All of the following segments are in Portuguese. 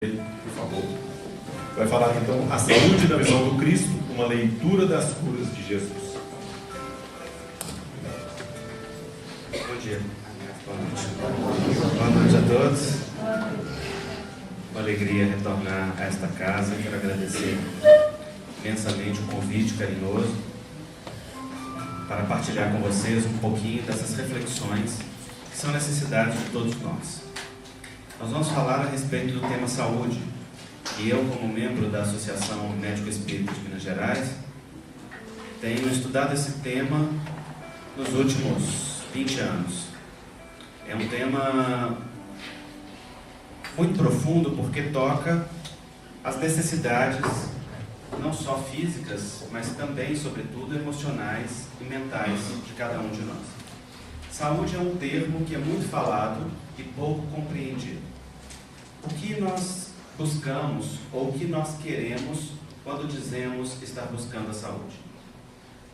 Por favor. Vai falar então a saúde na visão do Cristo, uma leitura das curas de Jesus. Bom dia. Boa noite a todos. Uma alegria retornar a esta casa. Quero agradecer imensamente o convite carinhoso para partilhar com vocês um pouquinho dessas reflexões que são necessidades de todos nós. Nós vamos falar a respeito do tema saúde. E eu, como membro da Associação Médico Espírita de Minas Gerais, tenho estudado esse tema nos últimos 20 anos. É um tema muito profundo porque toca as necessidades, não só físicas, mas também, sobretudo, emocionais e mentais de cada um de nós. Saúde é um termo que é muito falado e pouco compreendido. O que nós buscamos ou o que nós queremos quando dizemos estar buscando a saúde?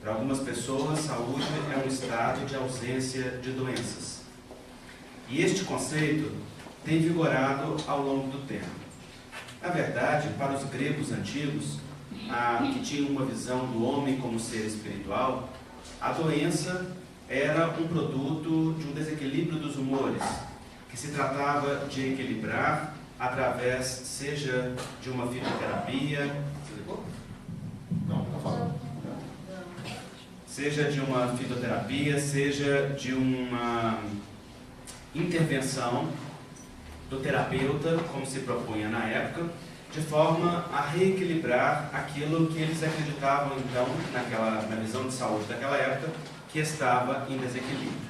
Para algumas pessoas, saúde é um estado de ausência de doenças. E este conceito tem vigorado ao longo do tempo. Na verdade, para os gregos antigos, que tinham uma visão do homem como ser espiritual, a doença era um produto de um desequilíbrio dos humores, que se tratava de equilibrar através, seja de uma fitoterapia, seja de uma intervenção do terapeuta, como se propunha na época, de forma a reequilibrar aquilo que eles acreditavam, então, na visão de saúde daquela época, que estava em desequilíbrio.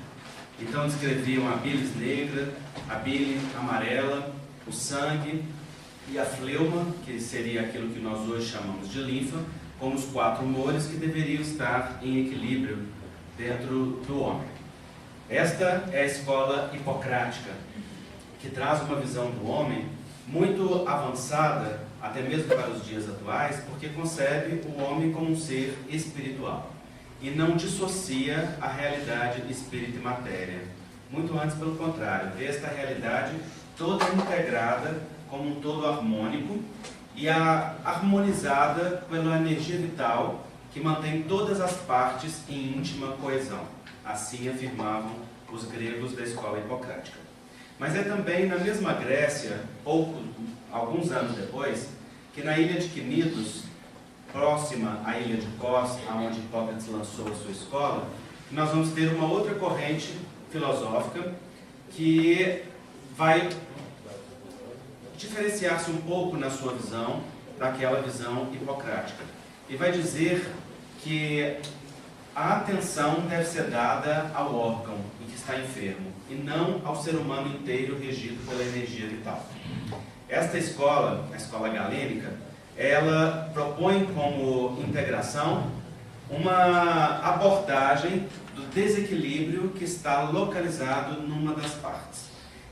Então descreviam a bilis negra, a bile amarela, o sangue e a fleuma, que seria aquilo que nós hoje chamamos de linfa, como os 4 humores que deveriam estar em equilíbrio dentro do homem. Esta é a escola hipocrática, que traz uma visão do homem muito avançada, até mesmo para os dias atuais, porque concebe o homem como um ser espiritual e não dissocia a realidade espírito e matéria. Muito antes, pelo contrário, vê esta realidade toda integrada como um todo harmônico e harmonizada pela energia vital que mantém todas as partes em íntima coesão. Assim afirmavam os gregos da escola hipocrática. Mas é também na mesma Grécia, alguns anos depois, que na ilha de Quinidos, próxima à ilha de Kos, onde Hipócrates lançou a sua escola, nós vamos ter uma outra corrente filosófica que vai diferenciar-se um pouco na sua visão daquela visão hipocrática. E vai dizer que a atenção deve ser dada ao órgão em que está enfermo e não ao ser humano inteiro regido pela energia vital. Esta escola, a escola galênica, ela propõe como integração uma abordagem do desequilíbrio que está localizado numa das partes.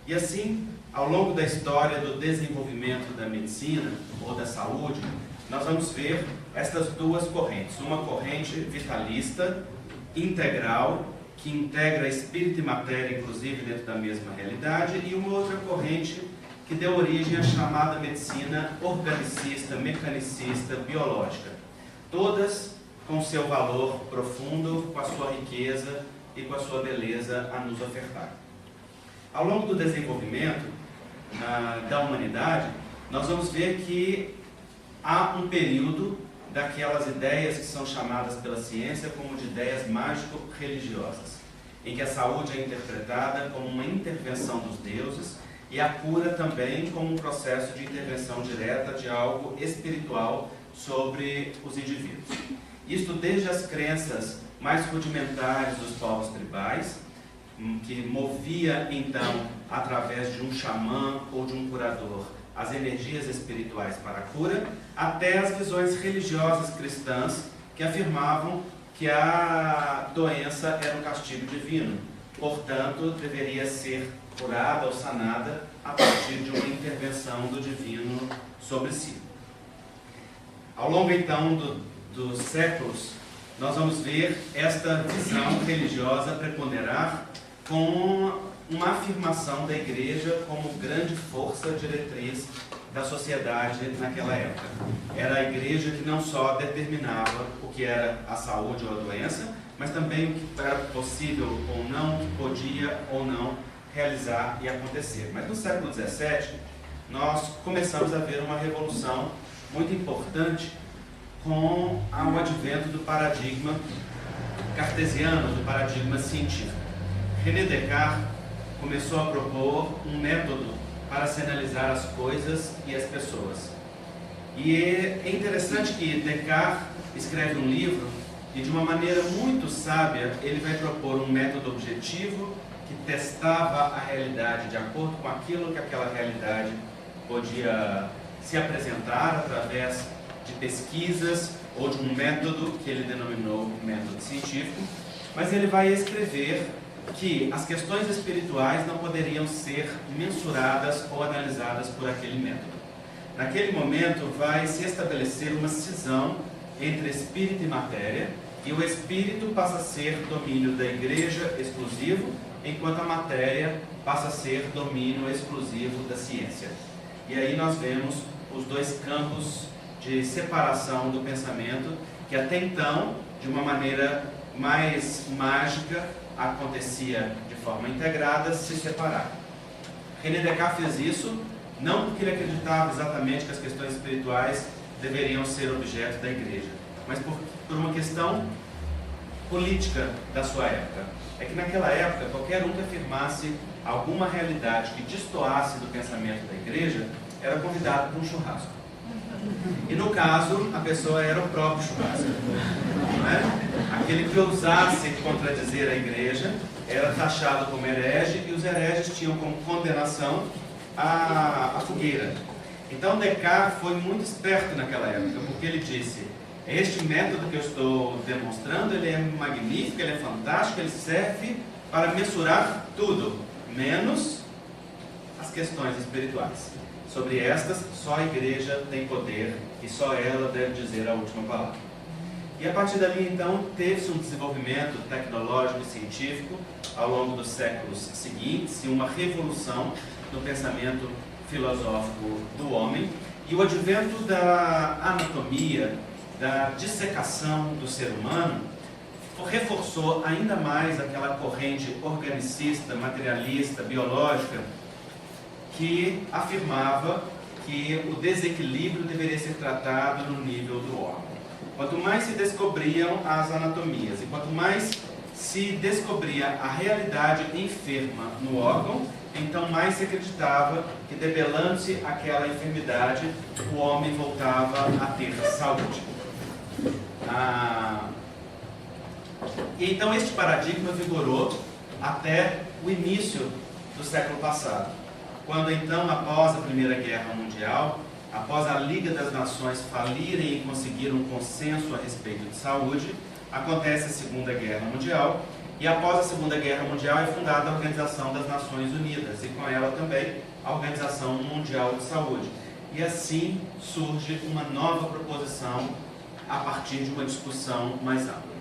E assim, ao longo da história do desenvolvimento da medicina ou da saúde, nós vamos ver estas duas correntes. Uma corrente vitalista, integral, que integra espírito e matéria, inclusive dentro da mesma realidade, e uma outra corrente que deu origem à chamada medicina organicista, mecanicista, biológica. Todas com seu valor profundo, com a sua riqueza e com a sua beleza a nos ofertar. Ao longo do desenvolvimento da humanidade, nós vamos ver que há um período daquelas ideias que são chamadas pela ciência como de ideias mágico-religiosas, em que a saúde é interpretada como uma intervenção dos deuses e a cura também como um processo de intervenção direta de algo espiritual sobre os indivíduos. Isto desde as crenças mais rudimentares dos povos tribais, que movia então, através de um xamã ou de um curador, as energias espirituais para a cura, até as visões religiosas cristãs que afirmavam que a doença era um castigo divino, portanto deveria ser curada ou sanada a partir de uma intervenção do divino sobre si. Ao longo então dos séculos, nós vamos ver esta visão religiosa preponderar com uma afirmação da Igreja como grande força diretriz da sociedade naquela época. Era a igreja que não só determinava o que era a saúde ou a doença, mas também o que era possível ou não, o que podia ou não realizar e acontecer. Mas no século XVII, nós começamos a ver uma revolução muito importante com o advento do paradigma cartesiano, do paradigma científico. René Descartes começou a propor um método para se analisar as coisas e as pessoas. E é interessante que Descartes escreve um livro e, de uma maneira muito sábia, ele vai propor um método objetivo que testava a realidade de acordo com aquilo que aquela realidade podia se apresentar através de pesquisas ou de um método que ele denominou método científico, mas ele vai escrever que as questões espirituais não poderiam ser mensuradas ou analisadas por aquele método. Naquele momento vai se estabelecer uma cisão entre espírito e matéria, e o espírito passa a ser domínio da igreja exclusivo, enquanto a matéria passa a ser domínio exclusivo da ciência. E aí nós vemos os dois campos de separação do pensamento, que até então, de uma maneira mais mágica, acontecia de forma integrada, se separar. René Descartes fez isso, não porque ele acreditava exatamente que as questões espirituais deveriam ser objeto da igreja, mas por uma questão política da sua época. É que naquela época, qualquer um que afirmasse alguma realidade que destoasse do pensamento da igreja, era convidado para um churrasco. E no caso, a pessoa era o próprio churrasco. Não é? Aquele que ousasse contradizer a igreja era taxado como herege, e os hereges tinham como condenação a fogueira. Então Descartes foi muito esperto naquela época, porque ele disse: este método que eu estou demonstrando, ele é magnífico, ele é fantástico, ele serve para mensurar tudo, menos as questões espirituais. Sobre estas, só a igreja tem poder e só ela deve dizer a última palavra. E a partir dali, então, teve-se um desenvolvimento tecnológico e científico ao longo dos séculos seguintes e uma revolução no pensamento filosófico do homem, e o advento da anatomia, da dissecação do ser humano, reforçou ainda mais aquela corrente organicista, materialista, biológica, que afirmava que o desequilíbrio deveria ser tratado no nível do órgão. Quanto mais se descobriam as anatomias e quanto mais se descobria a realidade enferma no órgão, então mais se acreditava que, debelando-se aquela enfermidade, o homem voltava a ter saúde. E então este paradigma vigorou até o início do século passado, quando então, após a Primeira Guerra Mundial, após a Liga das Nações falirem e conseguir um consenso a respeito de saúde, acontece a Segunda Guerra Mundial, e após a Segunda Guerra Mundial é fundada a Organização das Nações Unidas, e com ela também a Organização Mundial de Saúde. E assim surge uma nova proposição a partir de uma discussão mais ampla.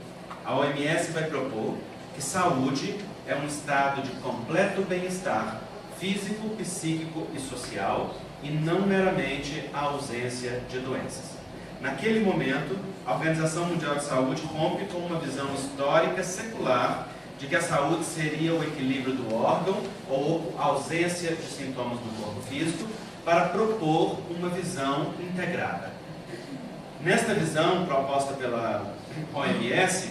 A OMS vai propor que saúde é um estado de completo bem-estar físico, psíquico e social, e não meramente a ausência de doenças. Naquele momento, a Organização Mundial de Saúde rompe com uma visão histórica secular de que a saúde seria o equilíbrio do órgão ou a ausência de sintomas do corpo físico, para propor uma visão integrada. Nesta visão proposta pela OMS,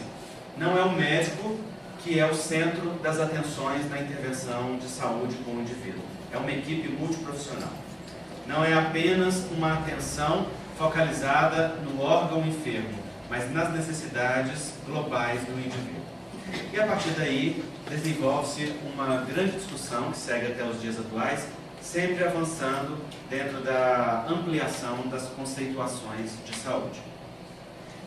não é o médico que é o centro das atenções na intervenção de saúde com o indivíduo. É uma equipe multiprofissional. Não é apenas uma atenção focalizada no órgão enfermo, mas nas necessidades globais do indivíduo. E a partir daí, desenvolve-se uma grande discussão que segue até os dias atuais, sempre avançando dentro da ampliação das conceituações de saúde.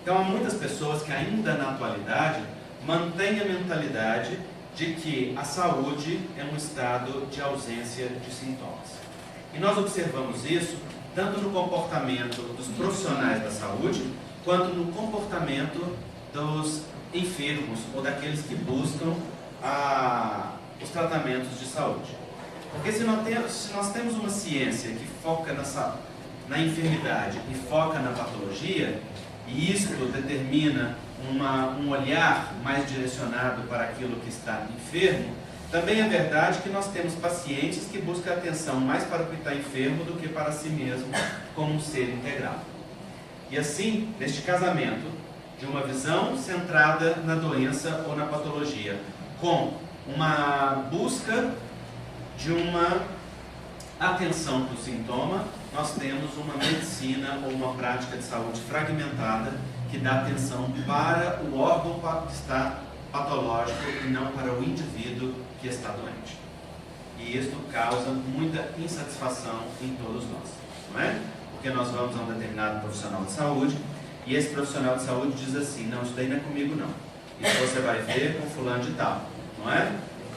Então, há muitas pessoas que ainda na atualidade mantém a mentalidade de que a saúde é um estado de ausência de sintomas. E nós observamos isso tanto no comportamento dos profissionais da saúde, quanto no comportamento dos enfermos ou daqueles que buscam os tratamentos de saúde. Porque se nós temos uma ciência que foca na enfermidade e foca na patologia, e isso determina um olhar mais direcionado para aquilo que está enfermo, também é verdade que nós temos pacientes que buscam atenção mais para o que está enfermo do que para si mesmo como um ser integral. E assim, neste casamento, de uma visão centrada na doença ou na patologia, com uma busca de uma atenção para o sintoma, nós temos uma medicina ou uma prática de saúde fragmentada que dá atenção para o órgão que está patológico e não para o indivíduo que está doente. E isso causa muita insatisfação em todos nós, não é? Porque nós vamos a um determinado profissional de saúde e esse profissional de saúde diz assim: não, isso daí não é comigo não, isso você vai ver com fulano de tal, não é?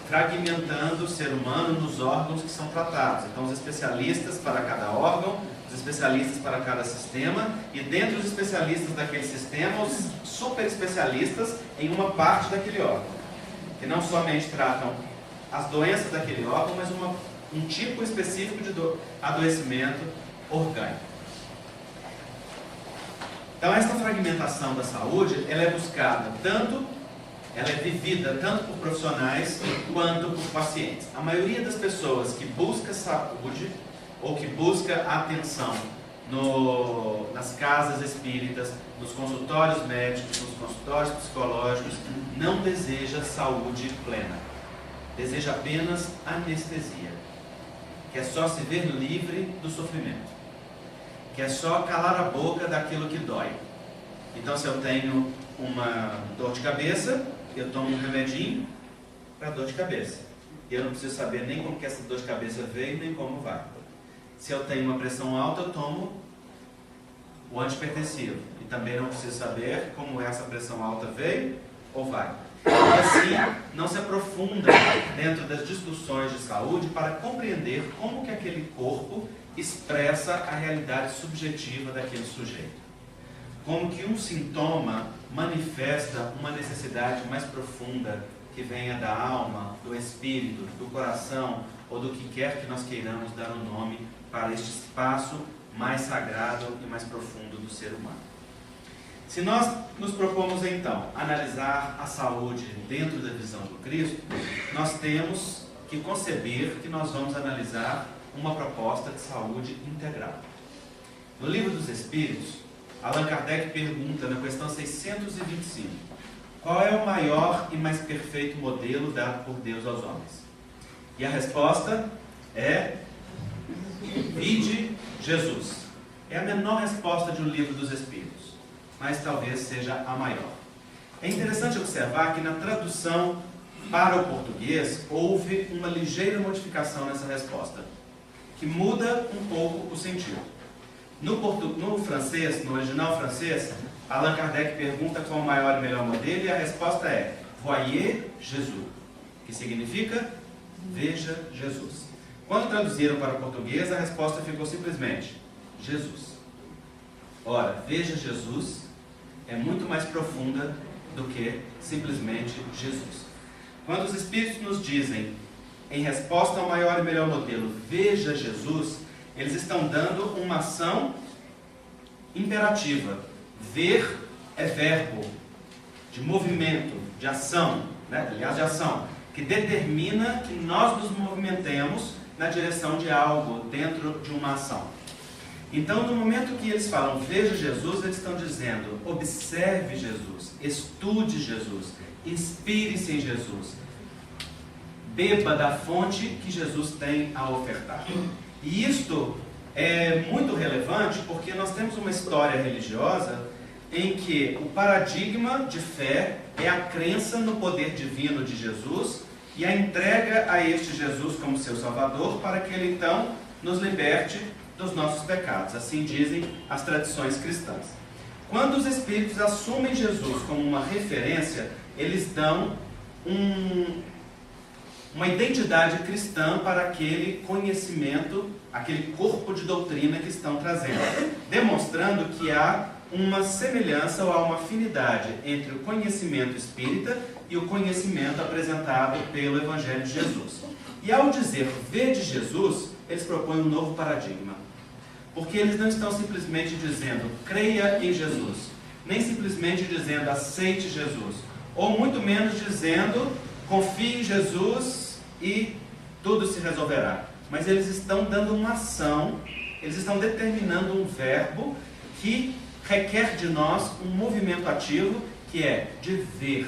Fragmentando o ser humano nos órgãos que são tratados. Então, os especialistas para cada órgão, os especialistas para cada sistema, e dentro dos especialistas daquele sistema, os super especialistas em uma parte daquele órgão, que não somente tratam as doenças daquele órgão, mas um tipo específico de adoecimento orgânico. Então, essa fragmentação da saúde, ela é buscada ela é vivida tanto por profissionais quanto por pacientes. A maioria das pessoas que busca saúde ou que busca atenção nas casas espíritas, nos consultórios médicos, nos consultórios psicológicos, não deseja saúde plena. Deseja apenas anestesia, que é só se ver livre do sofrimento, que é só calar a boca daquilo que dói. Então, se eu tenho uma dor de cabeça, eu tomo um remedinho para dor de cabeça. E eu não preciso saber nem como que essa dor de cabeça veio, nem como vai. Se eu tenho uma pressão alta, eu tomo o antipertensivo. E também não preciso saber como essa pressão alta veio ou vai. E assim, não se aprofunda dentro das discussões de saúde para compreender como que aquele corpo expressa a realidade subjetiva daquele sujeito. Como que um sintoma manifesta uma necessidade mais profunda que venha da alma, do espírito, do coração ou do que quer que nós queiramos dar um nome para este espaço mais sagrado e mais profundo do ser humano. Se nós nos propomos então analisar a saúde dentro da visão do Cristo, nós temos que conceber que nós vamos analisar uma proposta de saúde integral. No Livro dos Espíritos, Allan Kardec pergunta na questão 625, qual é o maior e mais perfeito modelo dado por Deus aos homens? E a resposta é: vide Jesus. É a menor resposta de um Livro dos Espíritos, mas talvez seja a maior. É interessante observar que na tradução para o português houve uma ligeira modificação nessa resposta, que muda um pouco o sentido. No francês, no original francês, Allan Kardec pergunta qual é o maior e melhor modelo, e a resposta é Voyez Jesus, que significa veja Jesus. Quando traduziram para o português, a resposta ficou simplesmente Jesus. Ora, veja Jesus é muito mais profunda do que simplesmente Jesus. Quando os Espíritos nos dizem, em resposta ao maior e melhor modelo, veja Jesus, eles estão dando uma ação imperativa. Ver é verbo de movimento, de ação, né? Aliás, de ação, que determina que nós nos movimentemos na direção de algo, dentro de uma ação. Então, no momento que eles falam veja Jesus, eles estão dizendo observe Jesus, estude Jesus, inspire-se em Jesus, beba da fonte que Jesus tem a ofertar. E isto é muito relevante porque nós temos uma história religiosa em que o paradigma de fé é a crença no poder divino de Jesus e a entrega a este Jesus como seu Salvador para que ele então nos liberte dos nossos pecados. Assim dizem as tradições cristãs. Quando os Espíritos assumem Jesus como uma referência, eles dão uma identidade cristã para aquele conhecimento, aquele corpo de doutrina que estão trazendo, demonstrando que há uma semelhança ou há uma afinidade entre o conhecimento espírita e o conhecimento apresentado pelo Evangelho de Jesus. E ao dizer vede Jesus, eles propõem um novo paradigma. Porque eles não estão simplesmente dizendo creia em Jesus, nem simplesmente dizendo aceite Jesus, ou muito menos dizendo confie em Jesus e tudo se resolverá. Mas eles estão dando uma ação, eles estão determinando um verbo que requer de nós um movimento ativo, que é de ver.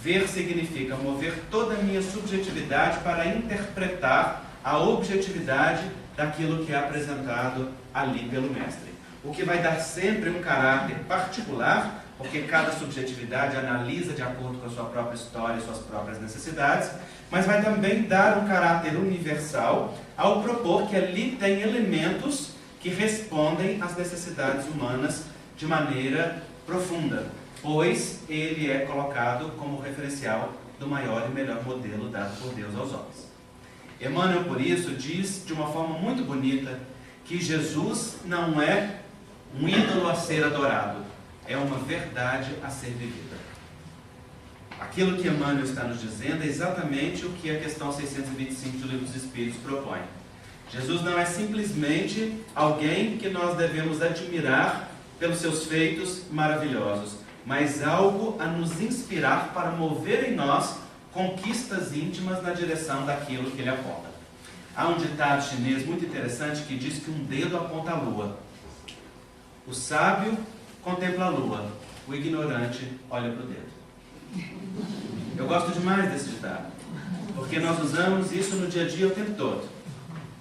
Ver significa mover toda a minha subjetividade para interpretar a objetividade daquilo que é apresentado ali pelo Mestre. O que vai dar sempre um caráter particular, porque cada subjetividade analisa de acordo com a sua própria história e suas próprias necessidades, mas vai também dar um caráter universal ao propor que ali tem elementos que respondem às necessidades humanas de maneira profunda, pois ele é colocado como referencial do maior e melhor modelo dado por Deus aos homens. Emmanuel, por isso, diz de uma forma muito bonita que Jesus não é um ídolo a ser adorado, é uma verdade a ser vivida. Aquilo que Emmanuel está nos dizendo é exatamente o que a questão 625 do Livro dos Espíritos propõe. Jesus não é simplesmente alguém que nós devemos admirar pelos seus feitos maravilhosos, mas algo a nos inspirar para mover em nós conquistas íntimas na direção daquilo que ele aponta. Há um ditado chinês muito interessante que diz que um dedo aponta a lua. O sábio contempla a lua, o ignorante olha para o dedo. Eu gosto demais desse ditado, porque nós usamos isso no dia a dia o tempo todo.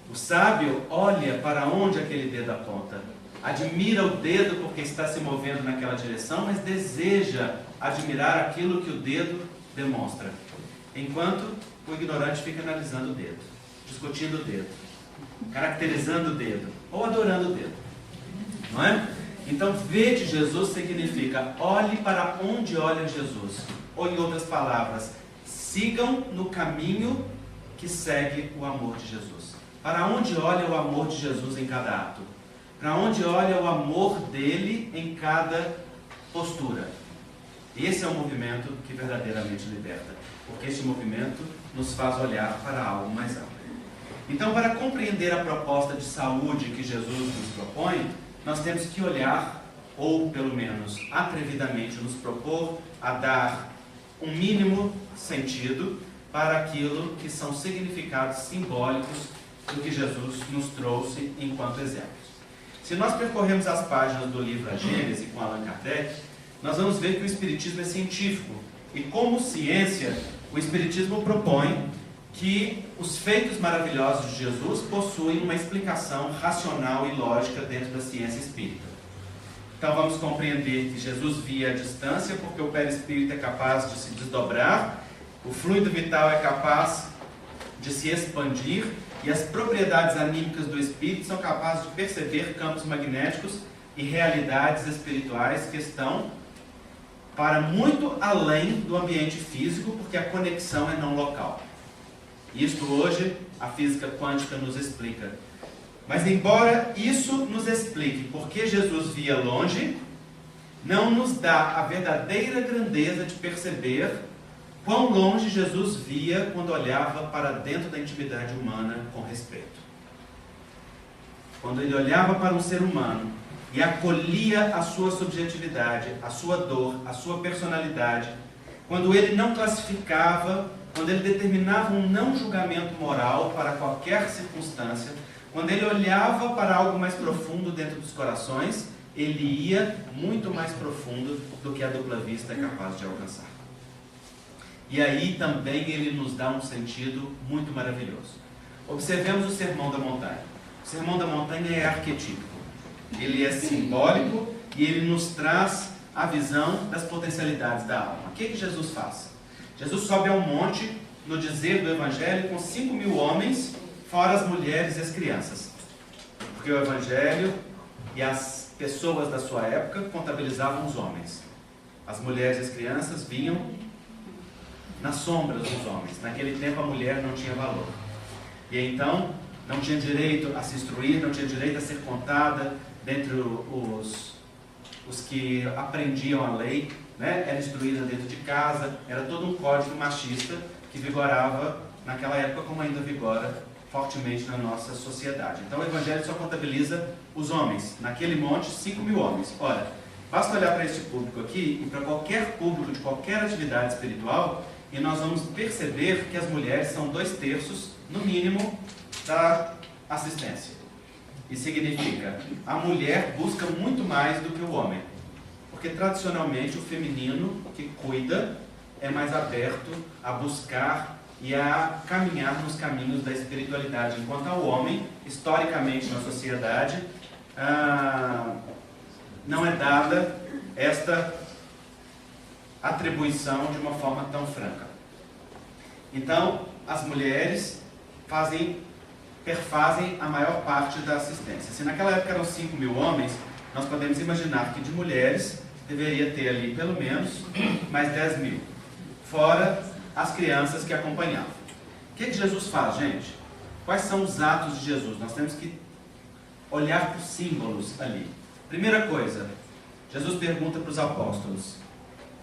O sábio olha para onde aquele dedo aponta, admira o dedo porque está se movendo naquela direção, mas deseja admirar aquilo que o dedo demonstra. Enquanto o ignorante fica analisando o dedo, discutindo o dedo, caracterizando o dedo, ou adorando o dedo. Não é? Então, vede Jesus significa olhe para onde olha Jesus. Ou, em outras palavras, sigam no caminho que segue o amor de Jesus. Para onde olha o amor de Jesus em cada ato? Para onde olha o amor dele em cada postura? Esse é o movimento que verdadeiramente liberta, porque este movimento nos faz olhar para algo mais amplo. Então, para compreender a proposta de saúde que Jesus nos propõe, nós temos que olhar, ou pelo menos atrevidamente nos propor, a dar um mínimo sentido para aquilo que são significados simbólicos do que Jesus nos trouxe enquanto exemplos. Se nós percorrermos as páginas do livro A Gênese com Allan Kardec, nós vamos ver que o Espiritismo é científico. E como ciência, o Espiritismo propõe que os feitos maravilhosos de Jesus possuem uma explicação racional e lógica dentro da ciência espírita. Então vamos compreender que Jesus via a distância, porque o perispírito é capaz de se desdobrar, o fluido vital é capaz de se expandir, e as propriedades anímicas do espírito são capazes de perceber campos magnéticos e realidades espirituais que estão para muito além do ambiente físico, porque a conexão é não local. Isto hoje a física quântica nos explica. Mas embora isso nos explique porque Jesus via longe, não nos dá a verdadeira grandeza de perceber quão longe Jesus via quando olhava para dentro da intimidade humana com respeito. Quando ele olhava para um ser humano e acolhia a sua subjetividade, a sua dor, a sua personalidade, quando ele não classificava, quando ele determinava um não julgamento moral para qualquer circunstância, quando ele olhava para algo mais profundo dentro dos corações, ele ia muito mais profundo do que a dupla vista é capaz de alcançar. E aí também ele nos dá um sentido muito maravilhoso. Observemos o Sermão da Montanha. O Sermão da Montanha é arquetípico. Ele é simbólico e ele nos traz a visão das potencialidades da alma. O que Jesus faz? Jesus sobe ao monte, no dizer do Evangelho, com 5.000 homens, fora as mulheres e as crianças. Porque o Evangelho e as pessoas da sua época contabilizavam os homens. As mulheres e as crianças vinham nas sombras dos homens. Naquele tempo a mulher não tinha valor. E então não tinha direito a se instruir, não tinha direito a ser contada dentre os que aprendiam a lei, né? Era instruída dentro de casa, era todo um código machista que vigorava naquela época, como ainda vigora fortemente na nossa sociedade. Então o Evangelho só contabiliza os homens. Naquele monte, 5.000 homens. Ora, basta olhar para este público aqui e para qualquer público de qualquer atividade espiritual e nós vamos perceber que as mulheres são 2/3, no mínimo, da assistência. Isso significa, a mulher busca muito mais do que o homem. Porque tradicionalmente o feminino que cuida é mais aberto a buscar e a caminhar nos caminhos da espiritualidade, enquanto ao homem, historicamente na sociedade, não é dada esta atribuição de uma forma tão franca. Então, as mulheres perfazem a maior parte da assistência. Se naquela época eram 5.000 homens, nós podemos imaginar que de mulheres deveria ter ali pelo menos mais 10.000, fora as crianças que acompanhavam. O que Jesus faz, gente? Quais são os atos de Jesus? Nós temos que olhar para os símbolos ali. Primeira coisa, Jesus pergunta para os apóstolos: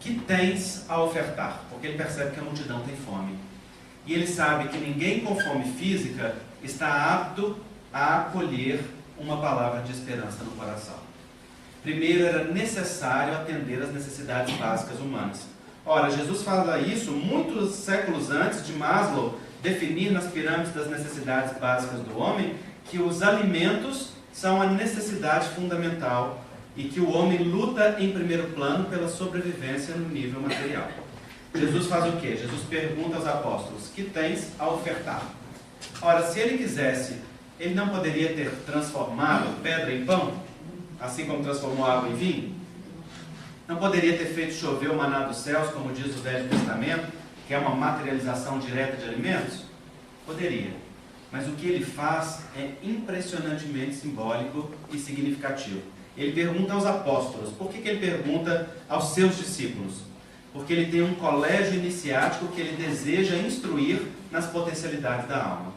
que tens a ofertar? Porque ele percebe que a multidão tem fome. E ele sabe que ninguém com fome física está apto a acolher uma palavra de esperança no coração. Primeiro, era necessário atender às necessidades básicas humanas. Ora, Jesus fala isso muitos séculos antes de Maslow definir nas pirâmides das necessidades básicas do homem que os alimentos são a necessidade fundamental e que o homem luta em primeiro plano pela sobrevivência no nível material. Jesus faz o quê? Jesus pergunta aos apóstolos: que tens a ofertar? Ora, se ele quisesse, ele não poderia ter transformado pedra em pão, assim como transformou água em vinho? Não poderia ter feito chover o maná dos céus, como diz o Velho Testamento, que é uma materialização direta de alimentos? Poderia. Mas o que ele faz é impressionantemente simbólico e significativo. Ele pergunta aos apóstolos. Por que ele pergunta aos seus discípulos? Porque ele tem um colégio iniciático que ele deseja instruir nas potencialidades da alma.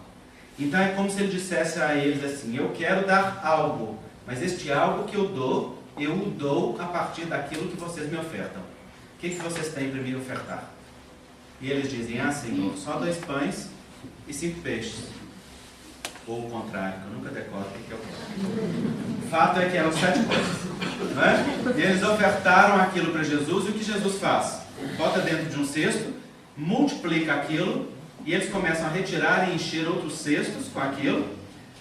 Então é como se ele dissesse a eles assim: eu quero dar algo, mas este algo que eu o dou a partir daquilo que vocês me ofertam. O que vocês têm para me ofertar? E eles dizem: ah, Senhor, só 2 pães e 5 peixes. Ou o contrário, que eu nunca decoro o que eu quero. O fato é que eram 7 coisas. Não é? E eles ofertaram aquilo para Jesus, e o que Jesus faz? Bota dentro de um cesto, multiplica aquilo, e eles começam a retirar e encher outros cestos com aquilo,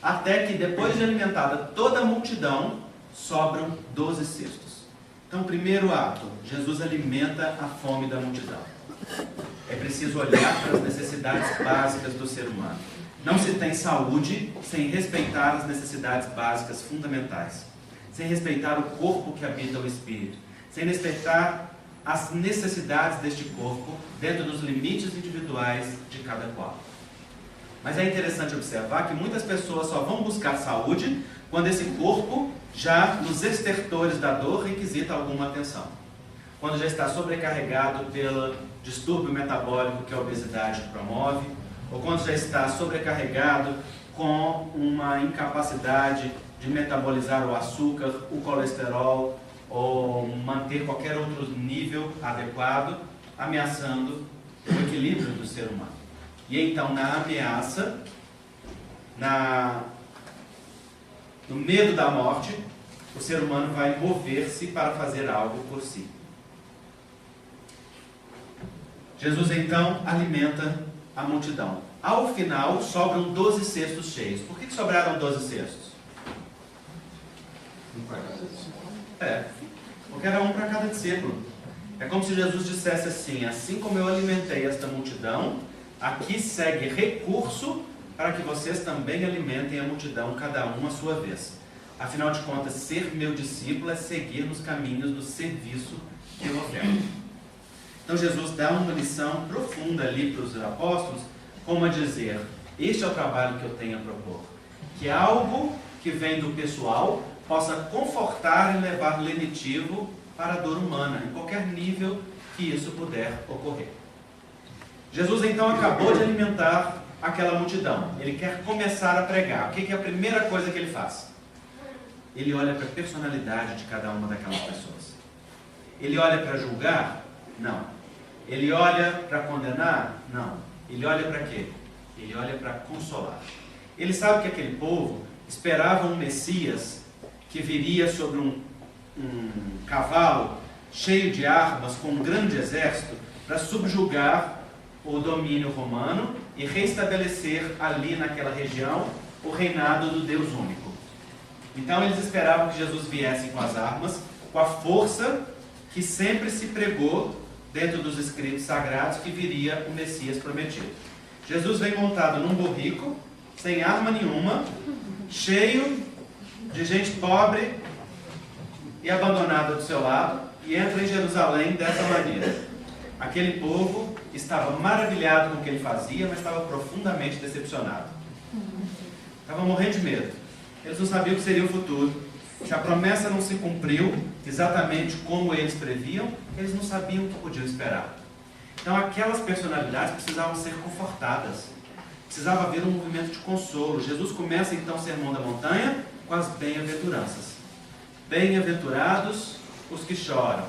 até que depois de alimentada toda a multidão, sobram 12 cestos. Então, primeiro ato, Jesus alimenta a fome da multidão. É preciso olhar para as necessidades básicas do ser humano. Não se tem saúde sem respeitar as necessidades básicas fundamentais, sem respeitar o corpo que habita o espírito, sem respeitar as necessidades deste corpo dentro dos limites individuais de cada qual. Mas é interessante observar que muitas pessoas só vão buscar saúde quando esse corpo já, nos estertores da dor, requisita alguma atenção. Quando já está sobrecarregado pelo distúrbio metabólico que a obesidade promove, ou quando já está sobrecarregado com uma incapacidade de metabolizar o açúcar, o colesterol, ou manter qualquer outro nível adequado, ameaçando o equilíbrio do ser humano. E então, na ameaça, no medo da morte, o ser humano vai mover-se para fazer algo por si. Jesus então alimenta a multidão. Ao final, sobram 12 cestos cheios. Por que sobraram 12 cestos? Porque era um para cada discípulo. É como se Jesus dissesse assim: assim como eu alimentei esta multidão, aqui segue recurso para que vocês também alimentem a multidão, cada um à sua vez. Afinal de contas, ser meu discípulo é seguir nos caminhos do serviço que eu oferto. Então Jesus dá uma lição profunda ali para os apóstolos, como a dizer: este é o trabalho que eu tenho a propor. Que algo que vem do pessoal possa confortar e levar lenitivo para a dor humana, em qualquer nível que isso puder ocorrer. Jesus então acabou de alimentar aquela multidão. Ele quer começar a pregar. O que é a primeira coisa que ele faz? Ele olha para a personalidade de cada uma daquelas pessoas. Ele olha para julgar? Não. Ele olha para condenar? Não. Ele olha para quê? Ele olha para consolar. Ele sabe que aquele povo esperava um Messias que viria sobre um cavalo cheio de armas, com um grande exército, para subjugar o domínio romano e restabelecer ali naquela região o reinado do Deus único. Então eles esperavam que Jesus viesse com as armas, com a força que sempre se pregou dentro dos escritos sagrados que viria o Messias prometido. Jesus vem montado num burrico, sem arma nenhuma, cheio de gente pobre e abandonada do seu lado, e entra em Jerusalém dessa maneira. Aquele povo estava maravilhado com o que ele fazia, mas estava profundamente decepcionado. Estava morrendo de medo. Eles não sabiam o que seria o futuro. Se a promessa não se cumpriu exatamente como eles previam, eles não sabiam o que podiam esperar. Então aquelas personalidades precisavam ser confortadas. Precisava haver um movimento de consolo. Jesus começa então o Sermão da Montanha com as bem-aventuranças. Bem-aventurados os que choram,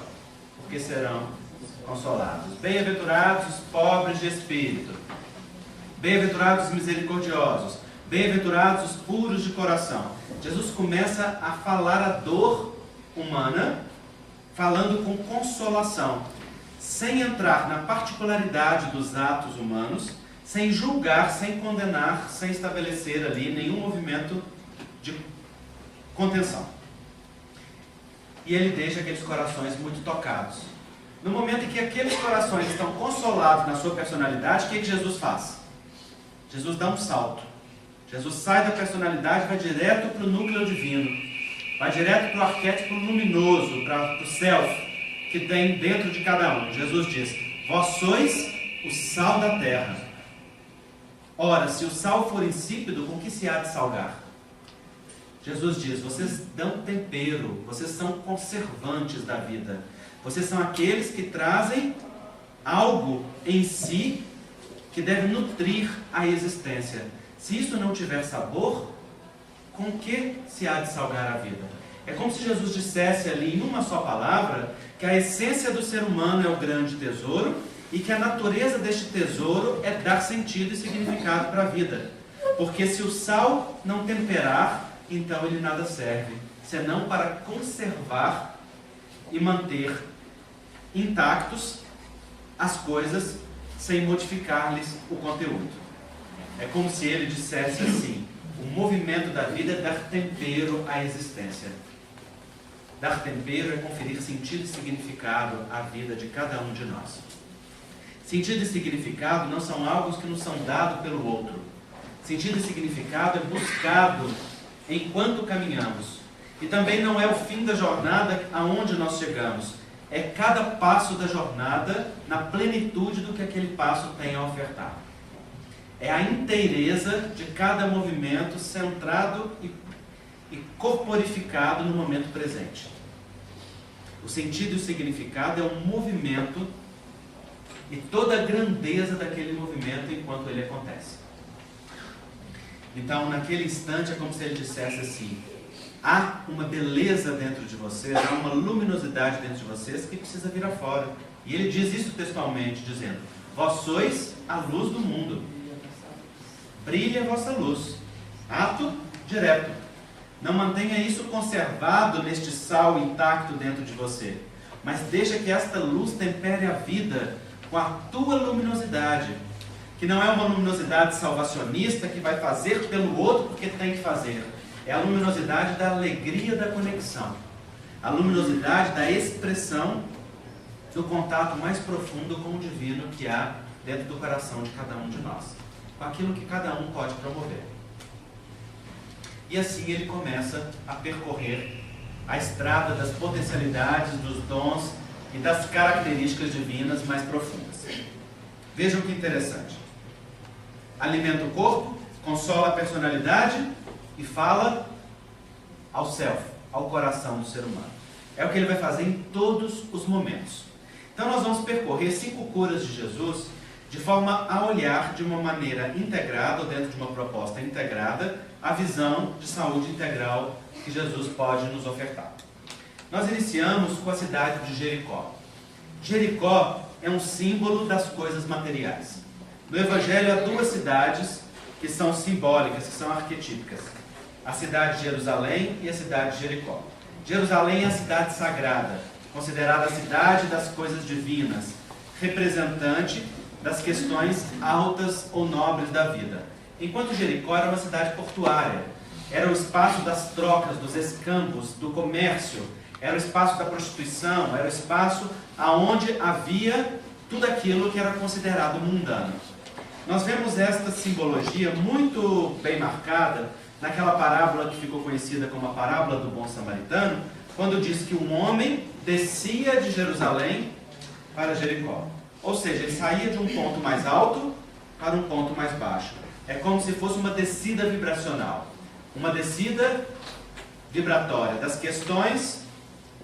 porque serão consolados. Bem-aventurados os pobres de espírito. Bem-aventurados os misericordiosos. Bem-aventurados os puros de coração. Jesus começa a falar a dor humana, falando com consolação, sem entrar na particularidade dos atos humanos, sem julgar, sem condenar, sem estabelecer ali nenhum movimento de contenção. E ele deixa aqueles corações muito tocados. No momento em que aqueles corações estão consolados na sua personalidade, o que Jesus faz? Jesus dá um salto. Jesus sai da personalidade e vai direto para o núcleo divino. Vai direto para o arquétipo luminoso, para o self que tem dentro de cada um. Jesus diz: vós sois o sal da terra. Ora, se o sal for insípido, com que se há de salgar? Jesus diz: vocês dão tempero, vocês são conservantes da vida. Vocês são aqueles que trazem algo em si que deve nutrir a existência. Se isso não tiver sabor, com que se há de salgar a vida? É como se Jesus dissesse ali em uma só palavra que a essência do ser humano é o grande tesouro e que a natureza deste tesouro é dar sentido e significado para a vida. Porque se o sal não temperar, então ele nada serve, senão para conservar e manter intactos as coisas sem modificar-lhes o conteúdo. É como se ele dissesse assim: o movimento da vida é dar tempero à existência. Dar tempero é conferir sentido e significado à vida de cada um de nós. Sentido e significado não são algo que nos são dados pelo outro. Sentido e significado é buscado enquanto caminhamos. E também não é o fim da jornada aonde nós chegamos. É cada passo da jornada na plenitude do que aquele passo tem a ofertar. É a inteireza de cada movimento centrado e corporificado no momento presente. O sentido e o significado é um movimento e toda a grandeza daquele movimento enquanto ele acontece. Então, naquele instante, é como se ele dissesse assim: há uma beleza dentro de vocês, há uma luminosidade dentro de vocês que precisa vir afora. E ele diz isso textualmente, dizendo: vós sois a luz do mundo. Brilhe a vossa luz. Ato direto. Não mantenha isso conservado neste sal intacto dentro de você, mas deixa que esta luz tempere a vida com a tua luminosidade, que não é uma luminosidade salvacionista que vai fazer pelo outro porque tem que fazer. É a luminosidade da alegria da conexão, a luminosidade da expressão do contato mais profundo com o divino que há dentro do coração de cada um de nós, com aquilo que cada um pode promover. E assim ele começa a percorrer a estrada das potencialidades, dos dons e das características divinas mais profundas. Vejam que interessante. Alimenta o corpo, consola a personalidade e fala ao self, ao coração do ser humano. É o que ele vai fazer em todos os momentos. Então nós vamos percorrer 5 curas de Jesus de forma a olhar de uma maneira integrada, ou dentro de uma proposta integrada, a visão de saúde integral que Jesus pode nos ofertar. Nós iniciamos com a cidade de Jericó. Jericó é um símbolo das coisas materiais. No Evangelho há duas cidades que são simbólicas, que são arquetípicas. A cidade de Jerusalém e a cidade de Jericó. Jerusalém é a cidade sagrada, considerada a cidade das coisas divinas, representante das questões altas ou nobres da vida. Enquanto Jericó era uma cidade portuária, era o espaço das trocas, dos escampos, do comércio, era o espaço da prostituição, era o espaço aonde havia tudo aquilo que era considerado mundano. Nós vemos esta simbologia muito bem marcada naquela parábola que ficou conhecida como a parábola do bom samaritano, quando diz que um homem descia de Jerusalém para Jericó. Ou seja, ele saía de um ponto mais alto para um ponto mais baixo. É como se fosse uma descida vibracional. Uma descida vibratória das questões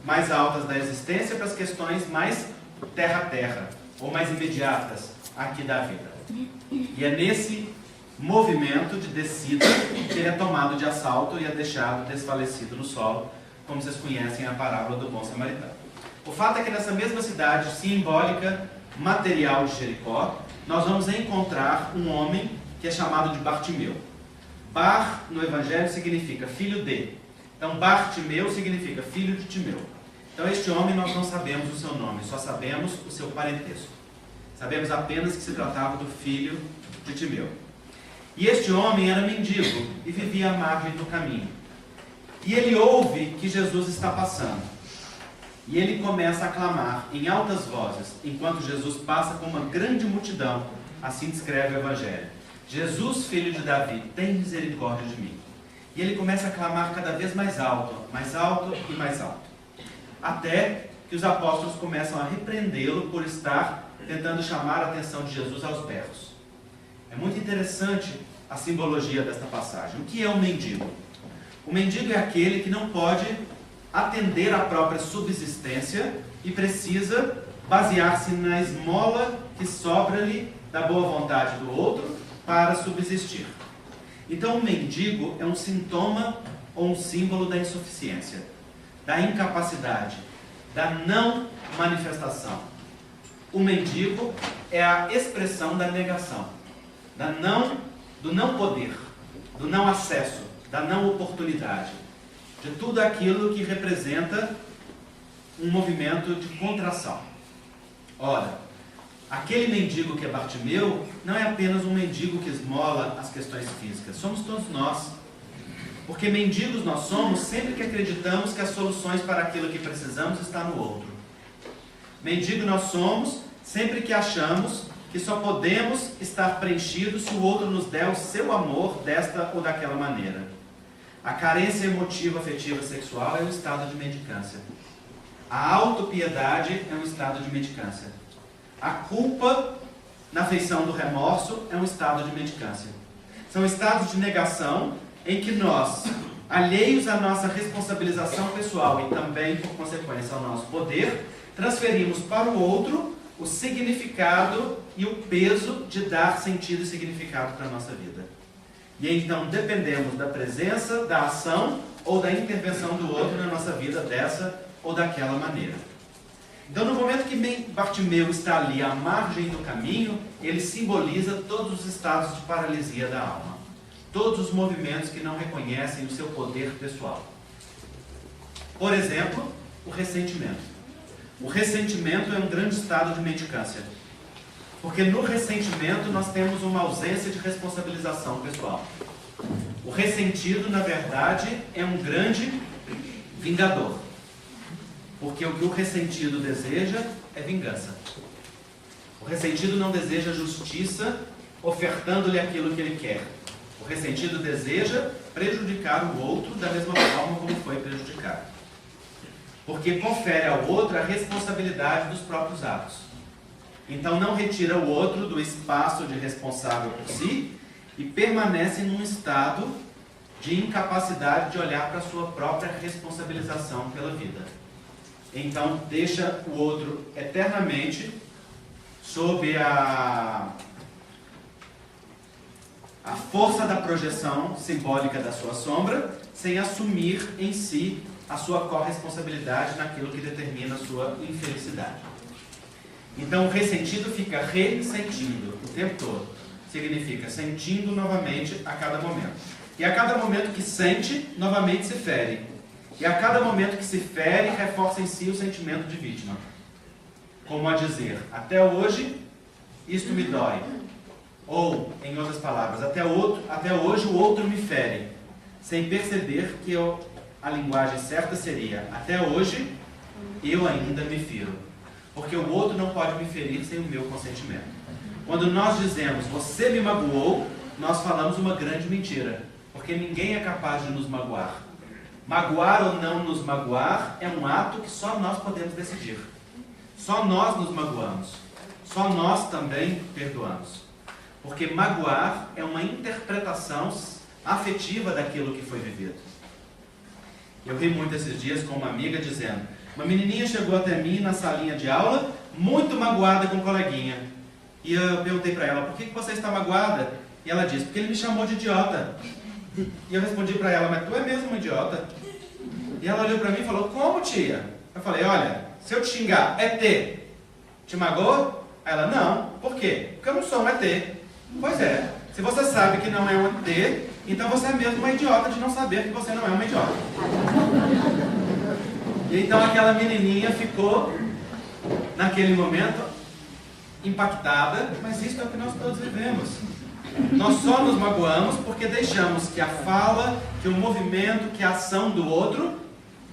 mais altas da existência para as questões mais terra-terra, ou mais imediatas aqui da vida. E é nesse movimento de descida que ele é tomado de assalto e é deixado desfalecido no solo, como vocês conhecem a parábola do bom samaritano. O fato é que nessa mesma cidade simbólica, material de Jericó, nós vamos encontrar um homem que é chamado de Bartimeu. Bar, no Evangelho, significa filho de. Então, Bartimeu significa filho de Timeu. Então, este homem nós não sabemos o seu nome, só sabemos o seu parentesco. Sabemos apenas que se tratava do filho de Timeu. E este homem era mendigo e vivia à margem do caminho. E ele ouve que Jesus está passando. E ele começa a clamar em altas vozes, enquanto Jesus passa com uma grande multidão. Assim descreve o Evangelho. Jesus, filho de Davi, tem misericórdia de mim. E ele começa a clamar cada vez mais alto e mais alto. Até que os apóstolos começam a repreendê-lo por estar tentando chamar a atenção de Jesus aos berros. É muito interessante a simbologia desta passagem. O que é um mendigo? O mendigo é aquele que não pode atender à própria subsistência e precisa basear-se na esmola que sobra-lhe da boa vontade do outro para subsistir. Então, o mendigo é um sintoma ou um símbolo da insuficiência, da incapacidade, da não manifestação. O mendigo é a expressão da negação, do não poder, do não acesso, da não oportunidade, de tudo aquilo que representa um movimento de contração. Ora, aquele mendigo que é Bartimeu não é apenas um mendigo que esmola as questões físicas, somos todos nós. Porque mendigos nós somos sempre que acreditamos que as soluções para aquilo que precisamos estão no outro. Mendigo nós somos sempre que achamos que só podemos estar preenchidos se o outro nos der o seu amor desta ou daquela maneira. A carência emotiva, afetiva, sexual é um estado de mendicância. A autopiedade é um estado de mendicância. A culpa na feição do remorso é um estado de mendicância. São estados de negação em que nós, alheios à nossa responsabilização pessoal e também, por consequência, ao nosso poder, transferimos para o outro o significado e o peso de dar sentido e significado para a nossa vida. E então dependemos da presença, da ação ou da intervenção do outro na nossa vida dessa ou daquela maneira. Então, no momento que Bartimeu está ali à margem do caminho, ele simboliza todos os estados de paralisia da alma. Todos os movimentos que não reconhecem o seu poder pessoal. Por exemplo, o ressentimento. O ressentimento é um grande estado de mendicância. Porque no ressentimento nós temos uma ausência de responsabilização pessoal. O ressentido, na verdade, é um grande vingador. Porque o que o ressentido deseja é vingança. O ressentido não deseja justiça, ofertando-lhe aquilo que ele quer. O ressentido deseja prejudicar o outro da mesma forma como foi prejudicado. Porque confere ao outro a responsabilidade dos próprios atos. Então não retira o outro do espaço de responsável por si e permanece num estado de incapacidade de olhar para a sua própria responsabilização pela vida. Então deixa o outro eternamente sob a força da projeção simbólica da sua sombra, sem assumir em si a sua corresponsabilidade naquilo que determina a sua infelicidade. Então o ressentido fica ressentindo o tempo todo. significa sentindo novamente a cada momento. E a cada momento que sente, novamente se fere. E a cada momento que se fere, reforça em si o sentimento de vítima. Como a dizer, até hoje, isto me dói. Ou, em outras palavras, até hoje o outro me fere. Sem perceber que a linguagem certa seria, até hoje, eu ainda me firo. Porque o outro não pode me ferir sem o meu consentimento. Quando nós dizemos, você me magoou, nós falamos uma grande mentira. Porque ninguém é capaz de nos magoar. Magoar ou não nos magoar é um ato que só nós podemos decidir. Só nós nos magoamos. Só nós também perdoamos. Porque magoar é uma interpretação afetiva daquilo que foi vivido. Eu ri muito esses dias com uma amiga dizendo, uma menininha chegou até mim na salinha de aula, muito magoada com um coleguinha. E eu perguntei para ela, por que você está magoada? E ela disse, porque ele me chamou de idiota. E eu respondi para ela, mas tu é mesmo uma idiota? E ela olhou para mim e falou, como, tia? Eu falei, olha, se eu te xingar, ET, te magoa? Aí ela, não. Por quê? Porque eu não sou um ET. Pois é, se você sabe que não é um ET, então você é mesmo uma idiota de não saber que você não é uma idiota. E então aquela menininha ficou, naquele momento, impactada, mas isso é o que nós todos vivemos. Nós só nos magoamos porque deixamos que a fala, que o movimento, que a ação do outro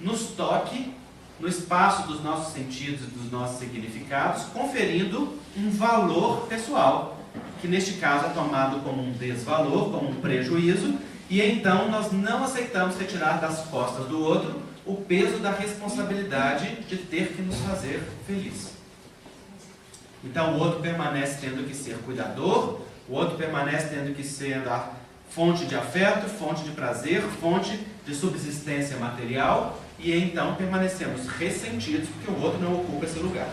nos toque no espaço dos nossos sentidos e dos nossos significados, conferindo um valor pessoal, que neste caso é tomado como um desvalor, como um prejuízo, e então nós não aceitamos retirar das costas do outro o peso da responsabilidade de ter que nos fazer feliz. Então o outro permanece tendo que ser cuidador, o outro permanece tendo que ser a fonte de afeto, fonte de prazer, fonte de subsistência material, e então permanecemos ressentidos porque o outro não ocupa esse lugar.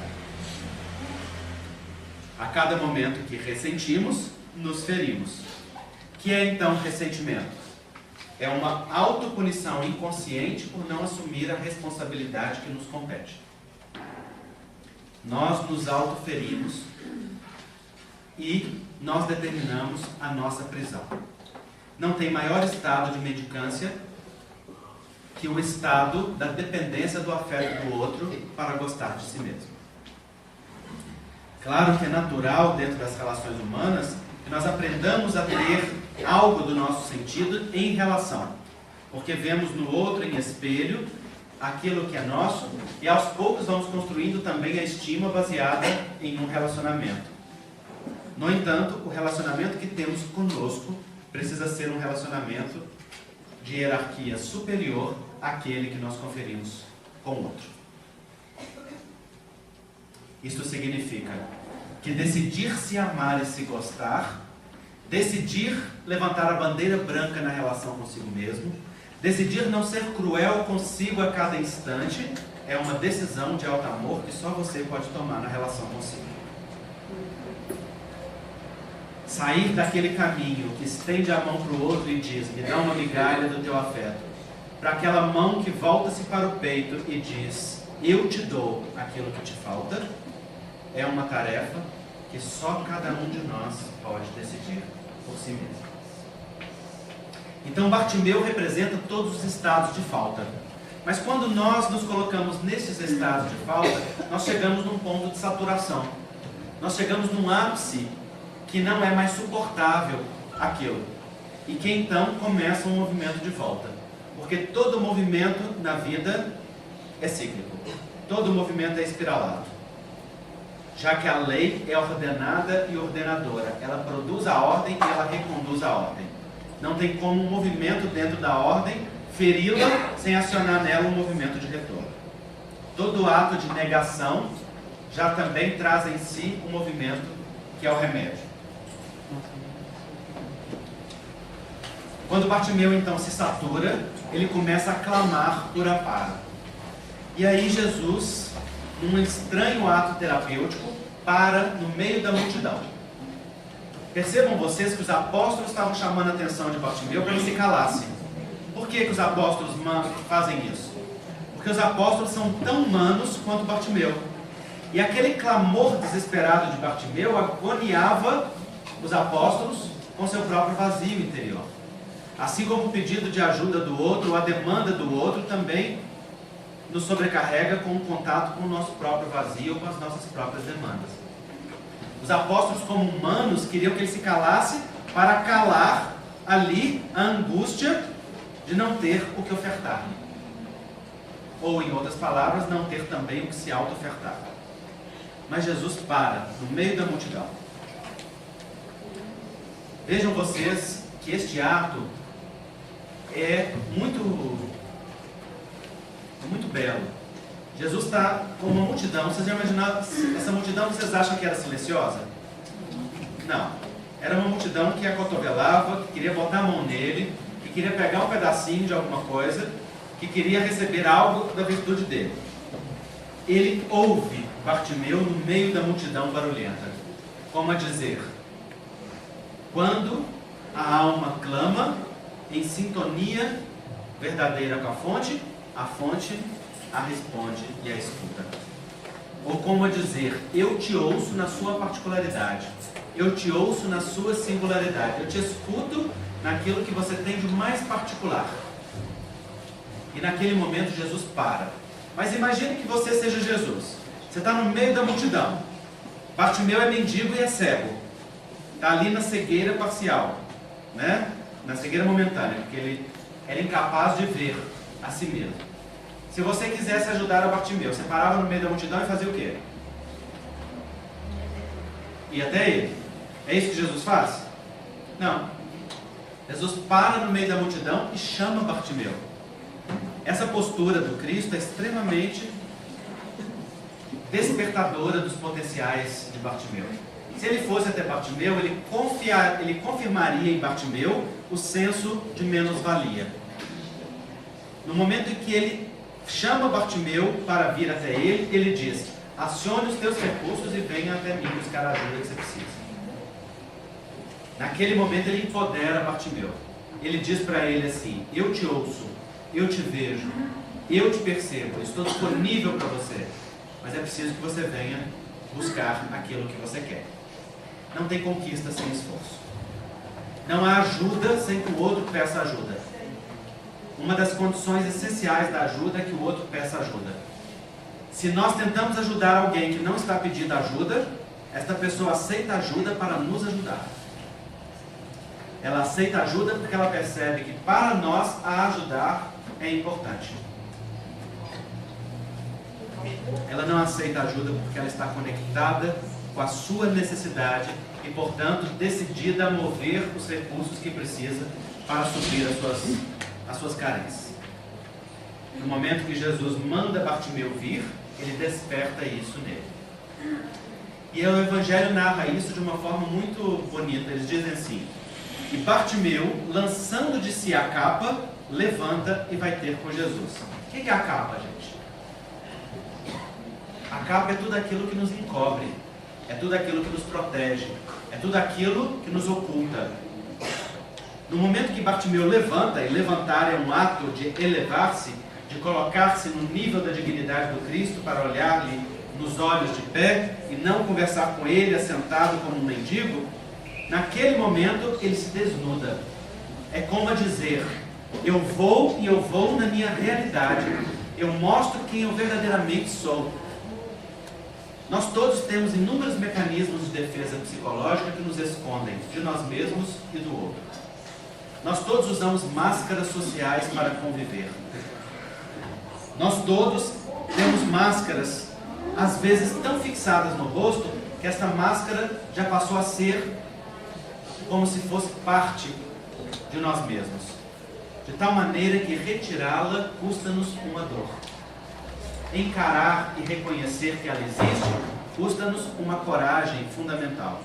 A cada momento que ressentimos, nos ferimos. Que é então ressentimento? É uma autopunição inconsciente por não assumir a responsabilidade que nos compete. Nós nos autoferimos e nós determinamos a nossa prisão. Não tem maior estado de mendicância que o estado da dependência do afeto do outro para gostar de si mesmo. Claro que é natural dentro das relações humanas que nós aprendamos a ter algo do nosso sentido em relação, porque vemos no outro em espelho aquilo que é nosso e aos poucos vamos construindo também a estima baseada em um relacionamento. No entanto, o relacionamento que temos conosco precisa ser um relacionamento de hierarquia superior àquele que nós conferimos com o outro. Isso significa que decidir se amar e se gostar, decidir levantar a bandeira branca na relação consigo mesmo, decidir não ser cruel consigo a cada instante, é uma decisão de alto amor que só você pode tomar na relação consigo. Sair daquele caminho que estende a mão para o outro e diz, me dá uma migalha do teu afeto, para aquela mão que volta-se para o peito e diz, eu te dou aquilo que te falta, é uma tarefa que só cada um de nós pode decidir por si mesmo. Então Bartimeu representa todos os estados de falta. Mas quando nós nos colocamos nesses estados de falta, nós chegamos num ponto de saturação. Nós chegamos num ápice que não é mais suportável aquilo. E que então começa um movimento de volta. Porque todo movimento na vida é cíclico. Todo movimento é espiralado. Já que a lei é ordenada e ordenadora. Ela produz a ordem e ela reconduz a ordem. Não tem como um movimento dentro da ordem feri-la sem acionar nela um movimento de retorno. Todo ato de negação já também traz em si um movimento que é o remédio. Quando Bartimeu então se satura, ele começa a clamar por amparo. E aí Jesus, num estranho ato terapêutico, para no meio da multidão. Percebam vocês que os apóstolos estavam chamando a atenção de Bartimeu para ele se calasse. Por que os apóstolos fazem isso? Porque os apóstolos são tão humanos quanto Bartimeu. E aquele clamor desesperado de Bartimeu agoniava os apóstolos com seu próprio vazio interior. Assim como o pedido de ajuda do outro, ou a demanda do outro, também nos sobrecarrega com o contato com o nosso próprio vazio, com as nossas próprias demandas. Os apóstolos, como humanos, queriam que ele se calasse para calar ali a angústia de não ter o que ofertar. Ou, em outras palavras, não ter também o que se auto-ofertar. Mas Jesus para no meio da multidão. Vejam vocês que este ato é muito belo. Jesus está com uma multidão. Vocês já imaginaram, essa multidão, vocês acham que era silenciosa? Não. Era uma multidão que acotovelava, que queria botar a mão nele, que queria pegar um pedacinho de alguma coisa, que queria receber algo da virtude dele. Ele ouve Bartimeu no meio da multidão barulhenta, como a dizer: quando a alma clama em sintonia verdadeira com a fonte a responde e a escuta. Ou como a dizer: eu te ouço na sua particularidade, eu te ouço na sua singularidade, eu te escuto naquilo que você tem de mais particular. E naquele momento Jesus para. Mas imagine que você seja Jesus. Você está no meio da multidão. Bartimeu é mendigo e é cego. Está ali na cegueira parcial, né? Na cegueira momentânea, porque ele era incapaz de ver a si mesmo. Se você quisesse ajudar a Bartimeu, você parava no meio da multidão e fazia o quê? Ia até ele. É isso que Jesus faz? Não. Jesus para no meio da multidão e chama Bartimeu. Essa postura do Cristo é extremamente despertadora dos potenciais de Bartimeu. Se ele fosse até Bartimeu, ele confirmaria em Bartimeu o senso de menos-valia. No momento em que ele chama Bartimeu para vir até ele, ele diz: acione os teus recursos e venha até mim buscar a ajuda que você precisa. Naquele momento ele empodera Bartimeu. Ele diz para ele assim: eu te ouço, eu te vejo, eu te percebo, eu estou disponível para você, mas é preciso que você venha buscar aquilo que você quer. Não tem conquista sem esforço. Não há ajuda sem que o outro peça ajuda. Uma das condições essenciais da ajuda é que o outro peça ajuda. Se nós tentamos ajudar alguém que não está pedindo ajuda, esta pessoa aceita ajuda para nos ajudar. Ela aceita ajuda porque ela percebe que para nós a ajudar é importante. Ela não aceita ajuda porque ela está conectada com a sua necessidade e, portanto, decidida a mover os recursos que precisa para suprir as suas carências. No momento que Jesus manda Bartimeu vir, ele desperta isso nele. E o Evangelho narra isso de uma forma muito bonita. Eles dizem assim: e Bartimeu, lançando de si a capa, levanta e vai ter com Jesus. O que é a capa, gente? A capa é tudo aquilo que nos encobre, é tudo aquilo que nos protege, é tudo aquilo que nos oculta. No momento que Bartimeu levanta, e levantar é um ato de elevar-se, de colocar-se no nível da dignidade do Cristo para olhar-lhe nos olhos de pé e não conversar com ele assentado como um mendigo, naquele momento ele se desnuda. É como a dizer: eu vou e eu vou na minha realidade, eu mostro quem eu verdadeiramente sou. Nós todos temos inúmeros mecanismos de defesa psicológica que nos escondem de nós mesmos e do outro. Nós todos usamos máscaras sociais para conviver. Nós todos temos máscaras, às vezes tão fixadas no rosto, que essa máscara já passou a ser como se fosse parte de nós mesmos. De tal maneira que retirá-la custa-nos uma dor. Encarar e reconhecer que ela existe custa-nos uma coragem fundamental.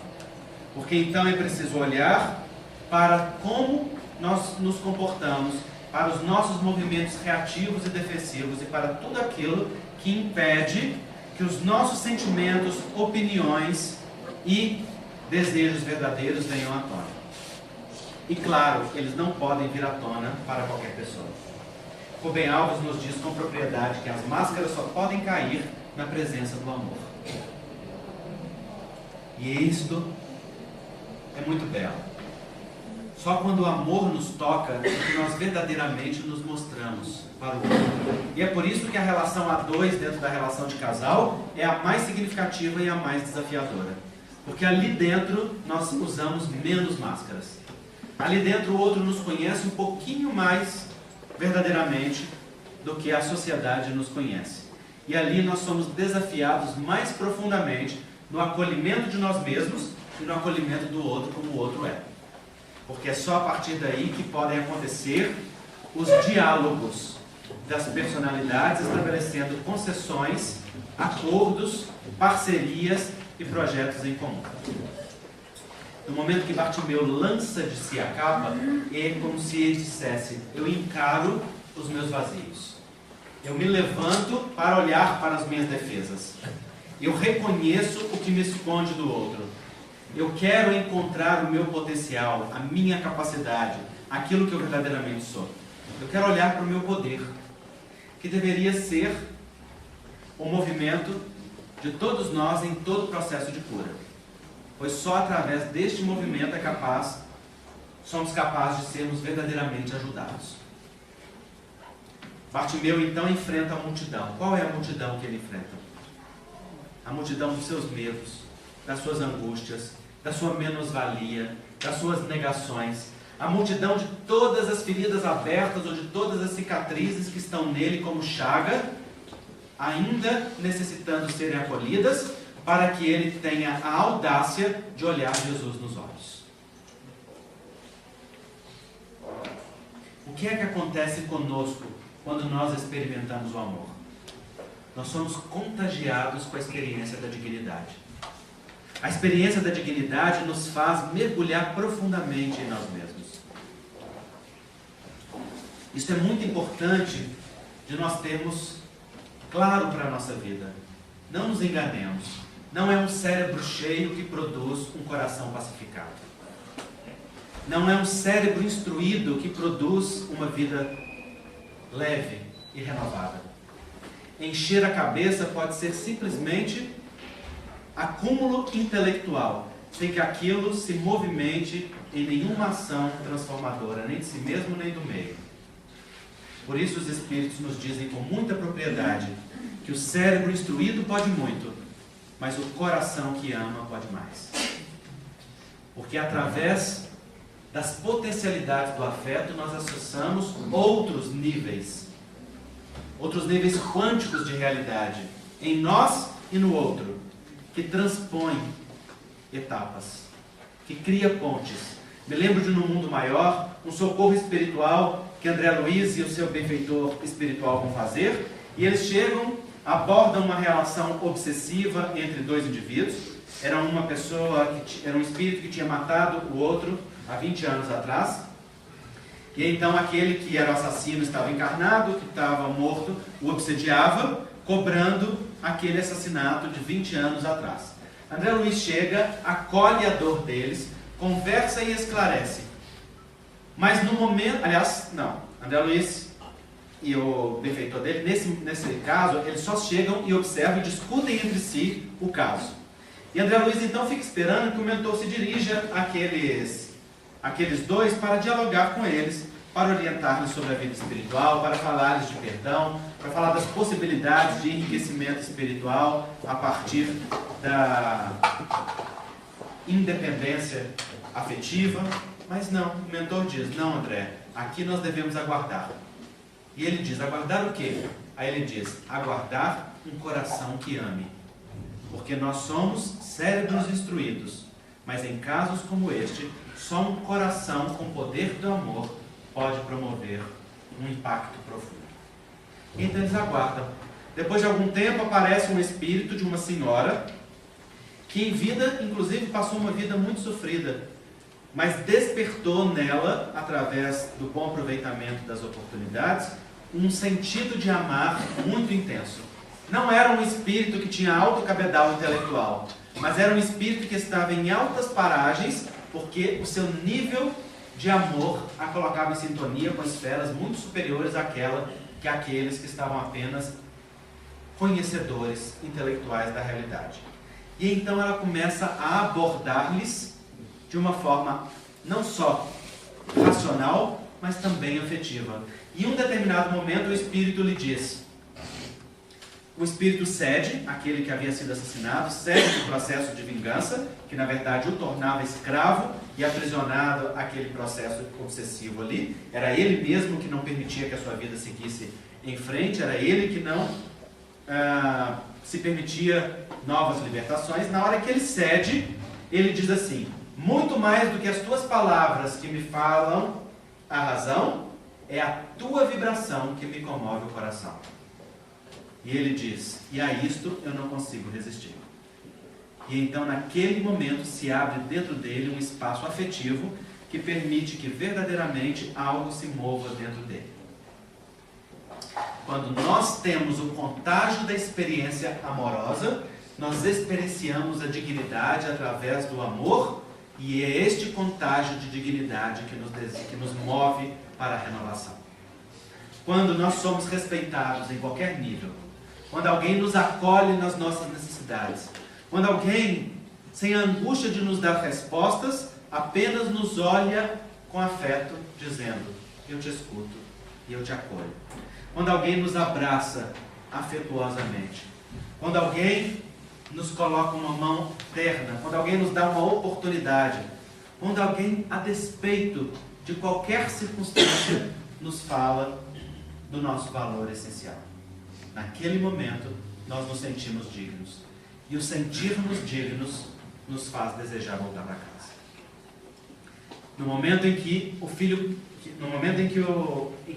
Porque então é preciso olhar para como nós nos comportamos, para os nossos movimentos reativos e defensivos e para tudo aquilo que impede que os nossos sentimentos, opiniões e desejos verdadeiros venham à tona. E claro, eles não podem vir à tona para qualquer pessoa. Rubem Alves nos diz com propriedade que as máscaras só podem cair na presença do amor. E isto é muito belo. Só quando o amor nos toca é que nós verdadeiramente nos mostramos para o outro. E é por isso que a relação a dois dentro da relação de casal é a mais significativa e a mais desafiadora. Porque ali dentro nós usamos menos máscaras. Ali dentro o outro nos conhece um pouquinho mais verdadeiramente do que a sociedade nos conhece. E ali nós somos desafiados mais profundamente no acolhimento de nós mesmos e no acolhimento do outro como o outro é. Porque é só a partir daí que podem acontecer os diálogos das personalidades, estabelecendo concessões, acordos, parcerias e projetos em comum. No momento que Bartimeu lança de si a capa, é como se ele dissesse: eu encaro os meus vazios. Eu me levanto para olhar para as minhas defesas. Eu reconheço o que me esconde do outro. Eu quero encontrar o meu potencial, a minha capacidade, aquilo que eu verdadeiramente sou. Eu quero olhar para o meu poder, que deveria ser o movimento de todos nós em todo o processo de cura. Pois só através deste movimento somos capazes de sermos verdadeiramente ajudados. Bartimeu então enfrenta a multidão. Qual é a multidão que ele enfrenta? A multidão dos seus medos, das suas angústias, da sua menos-valia, das suas negações. A multidão de todas as feridas abertas ou de todas as cicatrizes que estão nele como chaga, ainda necessitando serem acolhidas, para que ele tenha a audácia de olhar Jesus nos olhos. O que é que acontece conosco quando nós experimentamos o amor? Nós somos contagiados com a experiência da dignidade. A experiência da dignidade nos faz mergulhar profundamente em nós mesmos. Isso é muito importante de nós termos claro para a nossa vida. Não nos enganemos. Não é um cérebro cheio que produz um coração pacificado. Não é um cérebro instruído que produz uma vida leve e renovada. Encher a cabeça pode ser simplesmente acúmulo intelectual, sem que aquilo se movimente em nenhuma ação transformadora, nem de si mesmo nem do meio. Por isso os Espíritos nos dizem com muita propriedade que o cérebro instruído pode muito, mas o coração que ama pode mais. Porque através das potencialidades do afeto nós acessamos outros níveis quânticos de realidade, em nós e no outro, que transpõe etapas, que cria pontes. Me lembro de No Mundo Maior, um socorro espiritual que André Luiz e o seu benfeitor espiritual vão fazer, e eles chegam, abordam uma relação obsessiva entre dois indivíduos. Era uma pessoa, era um espírito que tinha matado o outro há 20 anos atrás, e então aquele que era o assassino estava encarnado, que estava morto, o obsediava, cobrando aquele assassinato de 20 anos atrás. André Luiz chega, acolhe a dor deles, conversa e esclarece. Mas no momento, André Luiz e o benfeitor dele, nesse caso, eles só chegam e observam e discutem entre si o caso. E André Luiz então fica esperando que o mentor se dirija àqueles dois para dialogar com eles, para orientar-lhes sobre a vida espiritual, para falar-lhes de perdão, para falar das possibilidades de enriquecimento espiritual a partir da independência afetiva. Mas não, o mentor diz: não, André, aqui nós devemos aguardar. E ele diz: aguardar o quê? Aí ele diz: aguardar um coração que ame. Porque nós somos cérebros instruídos, mas em casos como este, só um coração com poder do amor pode promover um impacto profundo. Então eles aguardam. Depois de algum tempo aparece um espírito de uma senhora que em vida, inclusive, passou uma vida muito sofrida, mas despertou nela, através do bom aproveitamento das oportunidades, um sentido de amar muito intenso. Não era um espírito que tinha alto cabedal intelectual, mas era um espírito que estava em altas paragens, porque o seu nível de amor a colocava em sintonia com esferas muito superiores que aqueles que estavam apenas conhecedores intelectuais da realidade. E então ela começa a abordar-lhes de uma forma não só racional, mas também afetiva. E em um determinado momento o Espírito lhe diz, o Espírito cede, aquele que havia sido assassinado, cede no processo de vingança, que na verdade o tornava escravo e aprisionado àquele processo obsessivo ali. Era ele mesmo que não permitia que a sua vida seguisse em frente, era ele que não se permitia novas libertações. Na hora que ele cede, ele diz assim: muito mais do que as tuas palavras que me falam a razão, é a tua vibração que me comove o coração. E ele diz: e a isto eu não consigo resistir. E então naquele momento se abre dentro dele um espaço afetivo que permite que verdadeiramente algo se mova dentro dele. Quando nós temos o contágio da experiência amorosa, nós experienciamos a dignidade através do amor, e é este contágio de dignidade que nos move para a renovação. Quando nós somos respeitados em qualquer nível, quando alguém nos acolhe nas nossas necessidades, quando alguém, sem a angústia de nos dar respostas, apenas nos olha com afeto, dizendo: eu te escuto e eu te acolho. Quando alguém nos abraça afetuosamente, quando alguém nos coloca uma mão terna, quando alguém nos dá uma oportunidade, quando alguém, a despeito de qualquer circunstância, nos fala do nosso valor essencial. Naquele momento, nós nos sentimos dignos. E o sentir-nos dignos nos faz desejar voltar para casa. No momento em que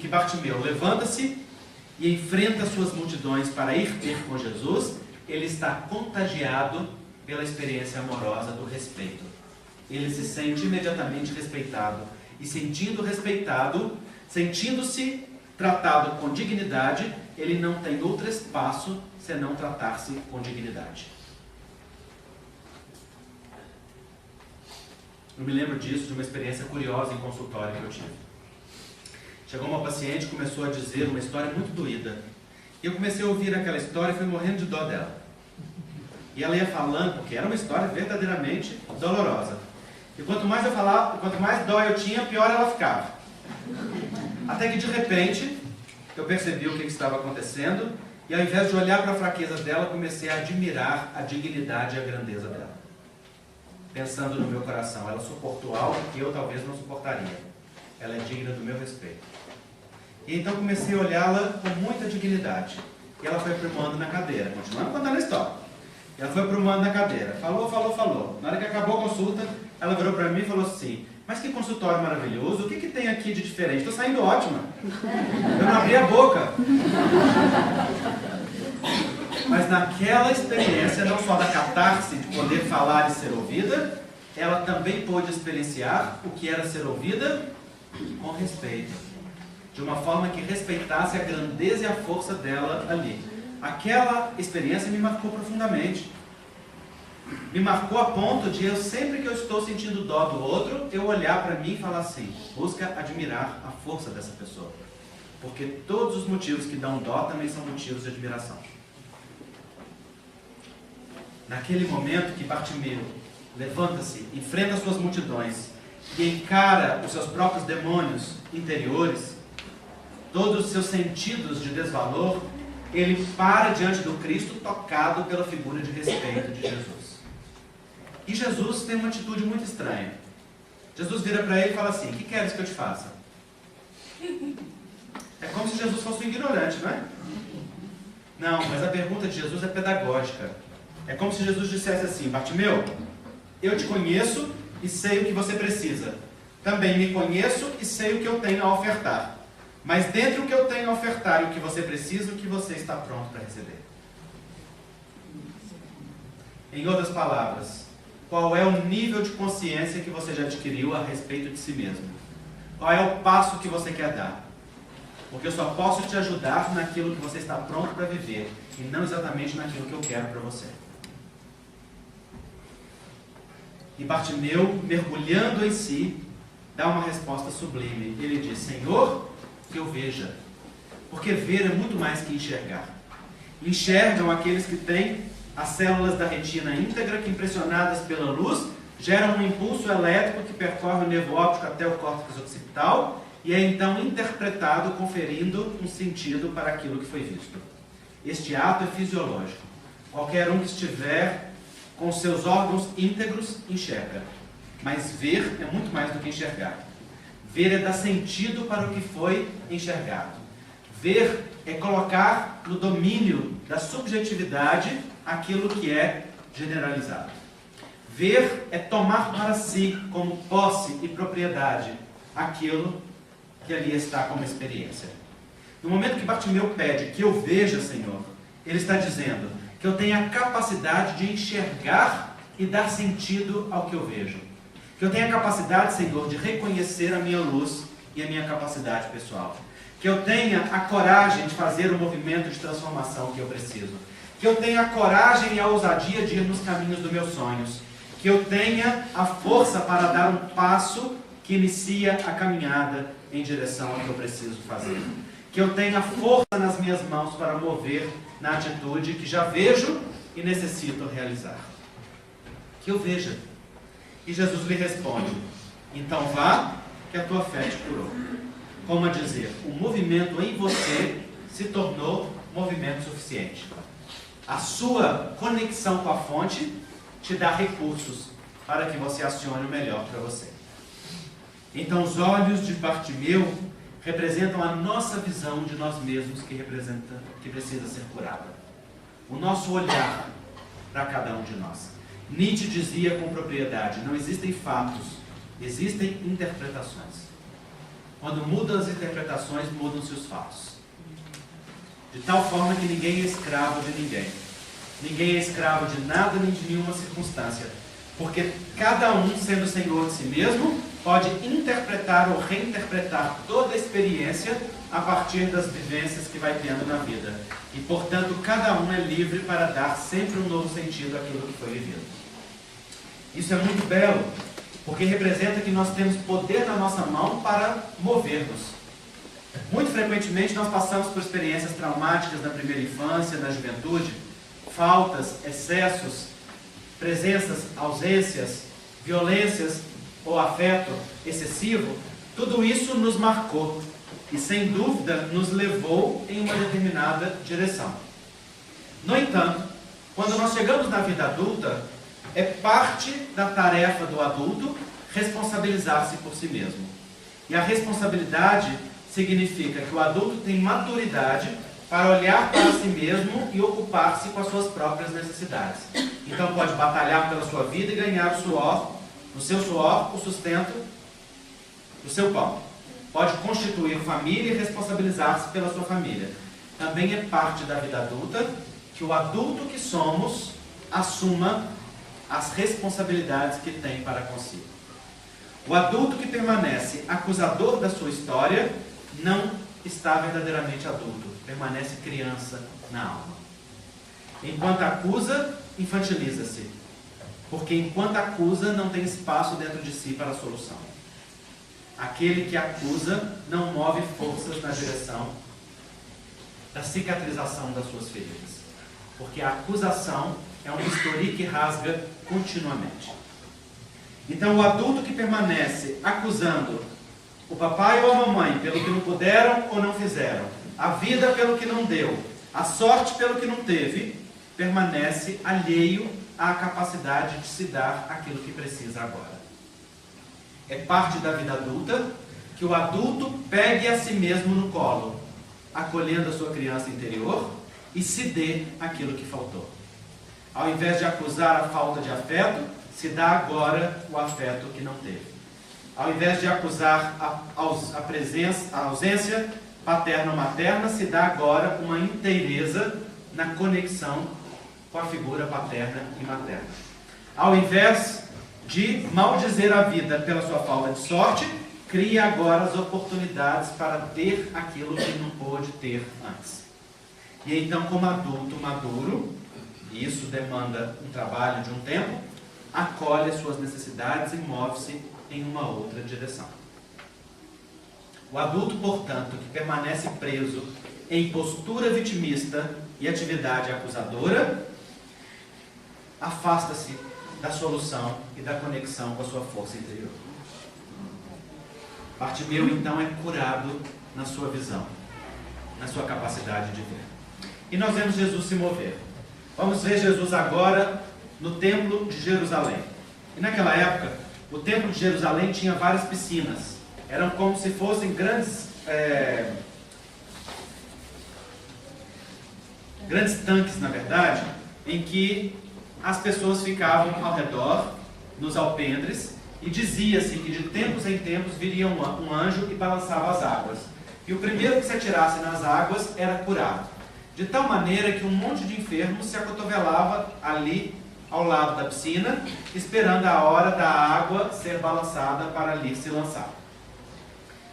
Bartimeu levanta-se e enfrenta as suas multidões para ir ter com Jesus, ele está contagiado pela experiência amorosa do respeito. Ele se sente imediatamente respeitado. E sentindo respeitado, sentindo-se tratado com dignidade, ele não tem outro espaço senão tratar-se com dignidade. Eu me lembro disso, de uma experiência curiosa em consultório que eu tive. Chegou uma paciente e começou a dizer uma história muito doída. E eu comecei a ouvir aquela história e fui morrendo de dó dela. E ela ia falando, porque era uma história verdadeiramente dolorosa. E quanto mais eu falava, quanto mais dó eu tinha, pior ela ficava. Até que de repente, eu percebi o que estava acontecendo, e ao invés de olhar para a fraqueza dela, comecei a admirar a dignidade e a grandeza dela. Pensando no meu coração, ela suportou algo que eu talvez não suportaria. Ela é digna do meu respeito. E então comecei a olhá-la com muita dignidade. E ela foi aprumando na cadeira, continuando contando a história. E ela foi aprumando na cadeira, falou. Na hora que acabou a consulta, ela virou para mim e falou assim: mas que consultório maravilhoso, o que tem aqui de diferente? Estou saindo ótima. Eu não abri a boca. Mas naquela experiência, não só da catarse de poder falar e ser ouvida, ela também pôde experienciar o que era ser ouvida com respeito. De uma forma que respeitasse a grandeza e a força dela ali. Aquela experiência me marcou profundamente. Me marcou a ponto de eu, sempre que eu estou sentindo dó do outro, eu olhar para mim e falar assim: busca admirar a força dessa pessoa. Porque todos os motivos que dão dó também são motivos de admiração. Naquele momento que Bartimeu levanta-se, enfrenta as suas multidões e encara os seus próprios demônios interiores, todos os seus sentidos de desvalor, ele para diante do Cristo, tocado pela figura de respeito de Jesus. E Jesus tem uma atitude muito estranha. Jesus vira para ele e fala assim: o que queres que eu te faça? É como se Jesus fosse um ignorante, não é? Não, mas a pergunta de Jesus é pedagógica. É como se Jesus dissesse assim: Bartimeu, eu te conheço e sei o que você precisa. Também me conheço e sei o que eu tenho a ofertar. Mas dentre o que eu tenho a ofertar e o que você precisa, o que você está pronto para receber? Em outras palavras, qual é o nível de consciência que você já adquiriu a respeito de si mesmo? Qual é o passo que você quer dar? Porque eu só posso te ajudar naquilo que você está pronto para viver, e não exatamente naquilo que eu quero para você. E Bartimeu, mergulhando em si, dá uma resposta sublime. Ele diz: Senhor, que eu veja. Porque ver é muito mais que enxergar. Enxergam aqueles que têm as células da retina íntegra, que impressionadas pela luz, gera um impulso elétrico que percorre o nervo óptico até o córtex occipital e é então interpretado, conferindo um sentido para aquilo que foi visto. Este ato é fisiológico. Qualquer um que estiver com seus órgãos íntegros enxerga. Mas ver é muito mais do que enxergar. Ver é dar sentido para o que foi enxergado. Ver é colocar no domínio da subjetividade aquilo que é generalizado. Ver é tomar para si como posse e propriedade aquilo que ali está como experiência. No momento que Bartimeu pede que eu veja, Senhor, ele está dizendo que eu tenha a capacidade de enxergar e dar sentido ao que eu vejo. Que eu tenha a capacidade, Senhor, de reconhecer a minha luz e a minha capacidade pessoal. Que eu tenha a coragem de fazer o movimento de transformação que eu preciso. Que eu tenha a coragem e a ousadia de ir nos caminhos dos meus sonhos. Que eu tenha a força para dar um passo que inicia a caminhada em direção ao que eu preciso fazer. Que eu tenha força nas minhas mãos para mover na atitude que já vejo e necessito realizar. Que eu veja. E Jesus lhe responde: então vá, que a tua fé te curou. Como a dizer, o movimento em você se tornou movimento suficiente. A sua conexão com a fonte te dá recursos para que você acione o melhor para você. Então os olhos de Bartimeu representam a nossa visão de nós mesmos que precisa ser curada. O nosso olhar para cada um de nós. Nietzsche dizia com propriedade: não existem fatos, existem interpretações. Quando mudam as interpretações, mudam-se os fatos. De tal forma que ninguém é escravo de ninguém. Ninguém é escravo de nada nem de nenhuma circunstância. Porque cada um, sendo senhor de si mesmo, pode interpretar ou reinterpretar toda a experiência a partir das vivências que vai tendo na vida. E, portanto, cada um é livre para dar sempre um novo sentido àquilo que foi vivido. Isso é muito belo, porque representa que nós temos poder na nossa mão para mover-nos. Muito frequentemente nós passamos por experiências traumáticas na primeira infância, na juventude, faltas, excessos, presenças, ausências, violências ou afeto excessivo. Tudo isso nos marcou e, sem dúvida, nos levou em uma determinada direção. No entanto, quando nós chegamos na vida adulta, é parte da tarefa do adulto responsabilizar-se por si mesmo. E a responsabilidade significa que o adulto tem maturidade para olhar para si mesmo e ocupar-se com as suas próprias necessidades. Então pode batalhar pela sua vida e ganhar o suor, no seu suor, o sustento do seu pão. Pode constituir família e responsabilizar-se pela sua família. Também é parte da vida adulta que o adulto que somos assuma as responsabilidades que tem para consigo. O adulto que permanece acusador da sua história não está verdadeiramente adulto, permanece criança na alma. Enquanto acusa, infantiliza-se, porque enquanto acusa não tem espaço dentro de si para a solução. Aquele que acusa não move forças na direção da cicatrização das suas feridas, porque a acusação é um bisturi que rasga continuamente. Então o adulto que permanece acusando o papai ou a mamãe pelo que não puderam ou não fizeram, a vida pelo que não deu, a sorte pelo que não teve, permanece alheio à capacidade de se dar aquilo que precisa agora. É parte da vida adulta que o adulto pegue a si mesmo no colo, acolhendo a sua criança interior e se dê aquilo que faltou. Ao invés de acusar a falta de afeto, se dá agora o afeto que não teve. Ao invés de acusar a ausência paterna ou materna, se dá agora uma inteireza na conexão com a figura paterna e materna. Ao invés de maldizer a vida pela sua falta de sorte, cria agora as oportunidades para ter aquilo que não pôde ter antes. E então, como adulto maduro, e isso demanda um trabalho de um tempo, acolhe as suas necessidades e move-se em uma outra direção. O adulto, portanto, que permanece preso em postura vitimista e atividade acusadora, afasta-se da solução e da conexão com a sua força interior. Bartimeu, então, é curado na sua visão, na sua capacidade de ver. E nós vemos Jesus se mover. Vamos ver Jesus agora no Templo de Jerusalém. E naquela época, o Templo de Jerusalém tinha várias piscinas. Eram como se fossem grandes tanques, na verdade, em que as pessoas ficavam ao redor, nos alpendres, e dizia-se que de tempos em tempos viria um anjo e balançava as águas. E o primeiro que se atirasse nas águas era curado. De tal maneira que um monte de enfermos se acotovelava ali ao lado da piscina, esperando a hora da água ser balançada para ali se lançar.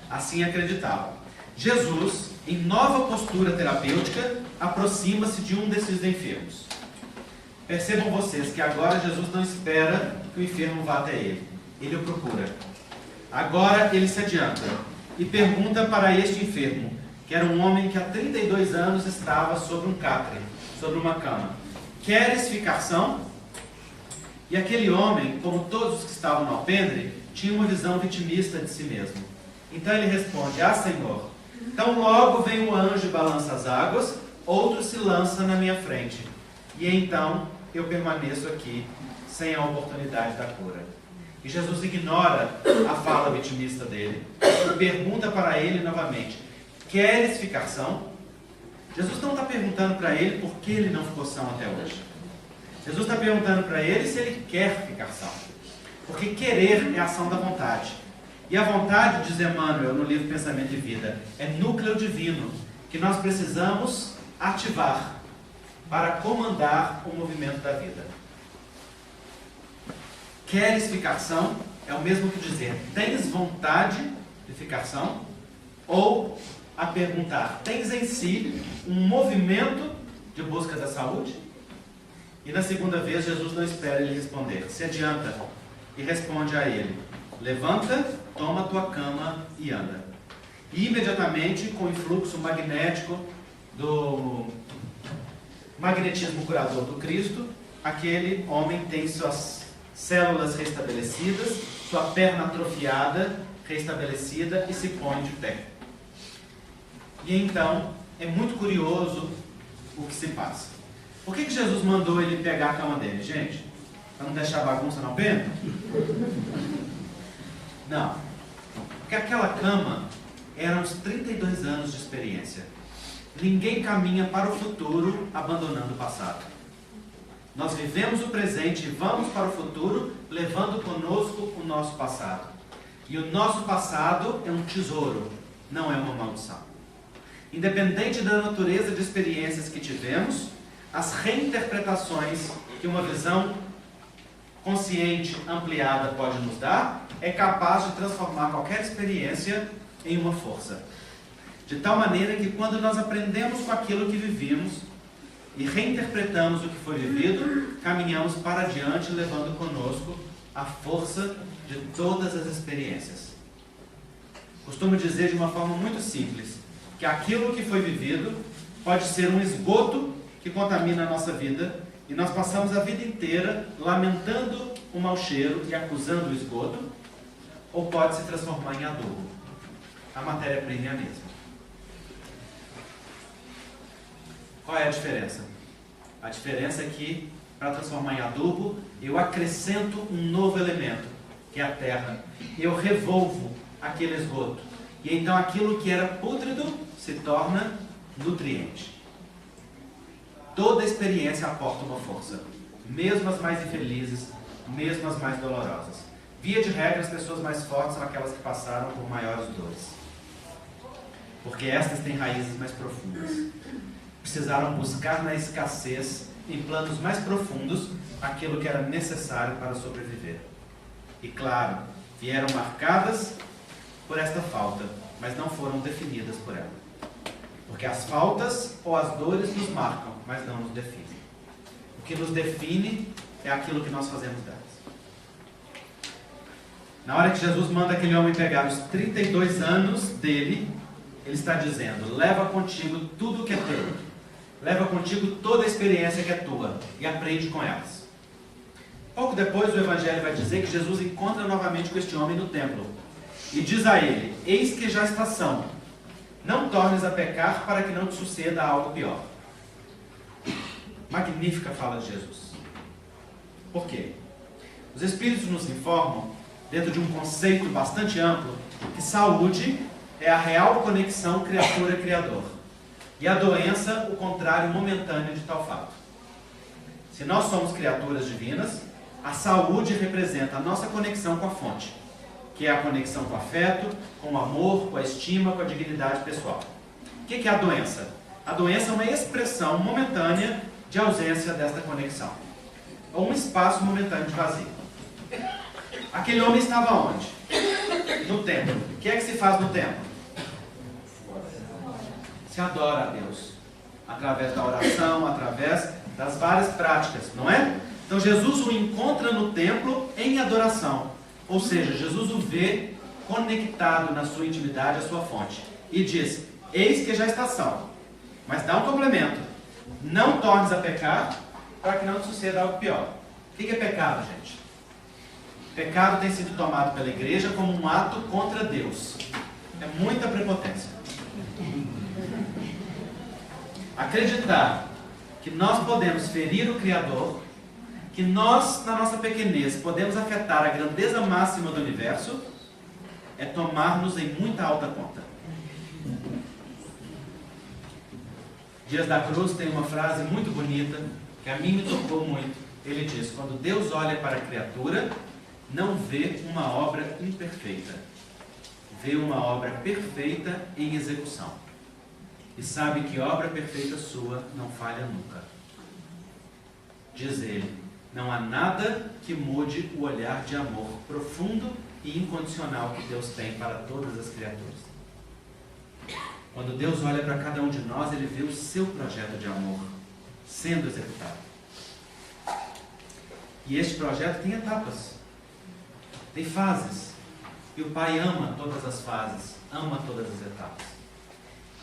Assim acreditavam. Jesus, em nova postura terapêutica, aproxima-se de um desses enfermos. Percebam vocês que agora Jesus não espera que o enfermo vá até ele. Ele o procura. Agora ele se adianta e pergunta para este enfermo, que era um homem que há 32 anos estava sobre um catre, sobre uma cama: queres ficar são? E aquele homem, como todos os que estavam no alpendre, tinha uma visão vitimista de si mesmo. Então ele responde: ah, Senhor, tão logo vem o anjo e balança as águas, outro se lança na minha frente. E então eu permaneço aqui, sem a oportunidade da cura. E Jesus ignora a fala vitimista dele e pergunta para ele novamente: queres ficar são? Jesus não está perguntando para ele por que ele não ficou são até hoje. Jesus está perguntando para ele se ele quer ficar são. Porque querer é a ação da vontade. E a vontade, diz Emmanuel no livro Pensamento e Vida, é núcleo divino que nós precisamos ativar para comandar o movimento da vida. Queres ficar são é o mesmo que dizer: tens vontade de ficar são? Ou a perguntar: tens em si um movimento de busca da saúde? E na segunda vez Jesus não espera ele responder, se adianta e responde a ele: levanta, toma tua cama e anda. E imediatamente, com o influxo magnético do magnetismo curador do Cristo, aquele homem tem suas células restabelecidas, sua perna atrofiada restabelecida e se põe de pé. E então é muito curioso o que se passa. Por que Jesus mandou ele pegar a cama dele, gente? Para não deixar bagunça no alpendre? Não. Porque aquela cama eram uns 32 anos de experiência. Ninguém caminha para o futuro abandonando o passado. Nós vivemos o presente e vamos para o futuro, levando conosco o nosso passado. E o nosso passado é um tesouro, não é uma maldição. Independente da natureza de experiências que tivemos, as reinterpretações que uma visão consciente ampliada pode nos dar, é capaz de transformar qualquer experiência em uma força. De tal maneira que quando nós aprendemos com aquilo que vivimos, e reinterpretamos o que foi vivido, caminhamos para adiante, levando conosco a força de todas as experiências. Costumo dizer de uma forma muito simples, que aquilo que foi vivido pode ser um esgoto que contamina a nossa vida, e nós passamos a vida inteira lamentando o mau cheiro e acusando o esgoto, ou pode se transformar em adubo. A matéria-prima é a mesma. Qual é a diferença? A diferença é que, para transformar em adubo, eu acrescento um novo elemento, que é a terra. Eu revolvo aquele esgoto. E então aquilo que era pútrido se torna nutriente. Toda experiência aporta uma força, mesmo as mais infelizes, mesmo as mais dolorosas. Via de regra, as pessoas mais fortes são aquelas que passaram por maiores dores. Porque estas têm raízes mais profundas. Precisaram buscar na escassez, em planos mais profundos, aquilo que era necessário para sobreviver. E claro, vieram marcadas por esta falta, mas não foram definidas por ela. Porque as faltas ou as dores nos marcam, mas não nos definem. O que nos define é aquilo que nós fazemos delas. Na hora que Jesus manda aquele homem pegar os 32 anos dele, ele está dizendo: leva contigo tudo o que é teu. Leva contigo toda a experiência que é tua e aprende com elas. Pouco depois o Evangelho vai dizer que Jesus encontra novamente com este homem no templo. E diz a ele: eis que já está são. Não tornes a pecar para que não te suceda algo pior. Magnífica fala de Jesus. Por quê? Os Espíritos nos informam, dentro de um conceito bastante amplo, que saúde é a real conexão criatura-criador. E a doença, o contrário momentâneo de tal fato. Se nós somos criaturas divinas, a saúde representa a nossa conexão com a fonte, que é a conexão com o afeto, com o amor, com a estima, com a dignidade pessoal. O que é a doença? A doença é uma expressão momentânea de ausência desta conexão, ou um espaço momentâneo de vazio. Aquele homem estava onde? No templo. O que é que se faz no templo? Se adora a Deus, através da oração, através das várias práticas, não é? Então Jesus o encontra no templo em adoração, ou seja, Jesus o vê conectado na sua intimidade à sua fonte, e diz: eis que já está são, mas dá um complemento: não tornes a pecar para que não te suceda algo pior. O que é pecado, gente? Pecado tem sido tomado pela igreja como um ato contra Deus. É muita prepotência. Acreditar que nós podemos ferir o Criador, que nós, na nossa pequenez, podemos afetar a grandeza máxima do universo, é tomar-nos em muita alta conta. Dias da Cruz tem uma frase muito bonita, que a mim me tocou muito. Ele diz: quando Deus olha para a criatura, não vê uma obra imperfeita, vê uma obra perfeita em execução. E sabe que obra perfeita sua não falha nunca. Diz ele: não há nada que mude o olhar de amor profundo e incondicional que Deus tem para todas as criaturas. Quando Deus olha para cada um de nós, Ele vê o seu projeto de amor sendo executado. E este projeto tem etapas, tem fases. E o Pai ama todas as fases, ama todas as etapas.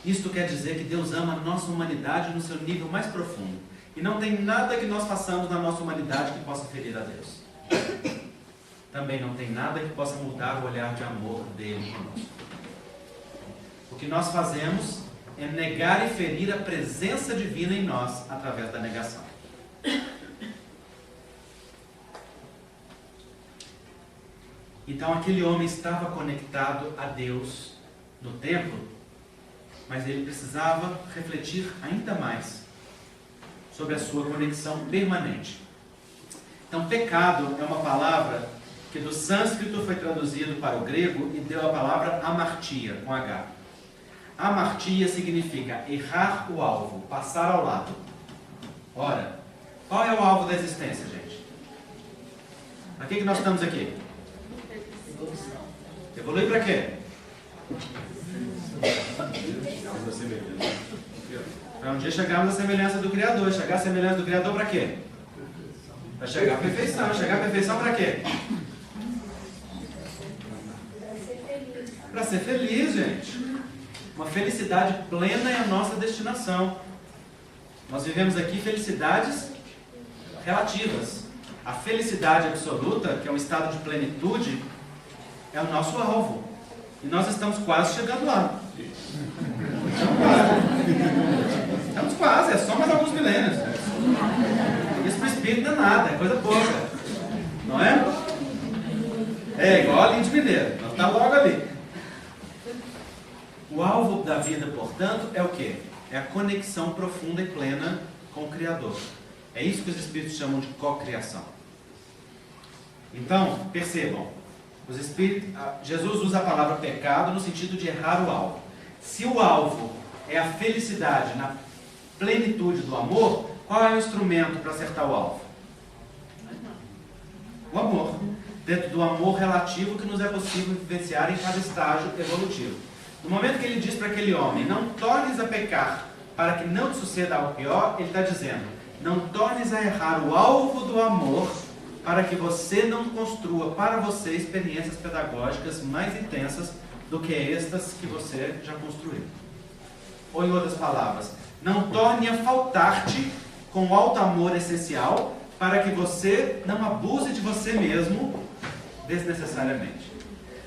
Isto quer dizer que Deus ama a nossa humanidade no seu nível mais profundo. E não tem nada que nós façamos na nossa humanidade que possa ferir a Deus. Também não tem nada que possa mudar o olhar de amor dele conosco. O que nós fazemos é negar e ferir a presença divina em nós através da negação. Então aquele homem estava conectado a Deus no templo, mas ele precisava refletir ainda mais sobre a sua conexão permanente. Então, pecado é uma palavra que do sânscrito foi traduzido para o grego e deu a palavra amartia, com H. Amartia significa errar o alvo, passar ao lado. Ora, qual é o alvo da existência, gente? Para que nós estamos aqui? Evoluir para quê? Para um dia chegarmos à semelhança do Criador. Chegar à semelhança do Criador para quê? Para chegar à perfeição. Chegar à perfeição para quê? Para ser feliz, gente. Uma felicidade plena é a nossa destinação. Nós vivemos aqui felicidades relativas. A felicidade absoluta, que é um estado de plenitude, é o nosso alvo. E nós estamos quase chegando lá. Estamos quase, é só mais alguns milênios. Isso para o espírito não é nada, é coisa pouca. Não é? É igual a linha de mineiro, nós estamos logo ali. O alvo da vida, portanto, é o quê? É a conexão profunda e plena com o Criador. É isso que os espíritos chamam de cocriação. Então, percebam, Jesus usa a palavra pecado no sentido de errar o alvo. Se o alvo é a felicidade na plenitude do amor, qual é o instrumento para acertar o alvo? O amor. Dentro do amor relativo que nos é possível vivenciar em cada estágio evolutivo. No momento que ele diz para aquele homem: não tornes a pecar para que não te suceda algo pior, ele está dizendo: não tornes a errar o alvo do amor para que você não construa para você experiências pedagógicas mais intensas do que estas que você já construiu. Ou em outras palavras, não torne a faltar-te com o alto amor essencial para que você não abuse de você mesmo desnecessariamente.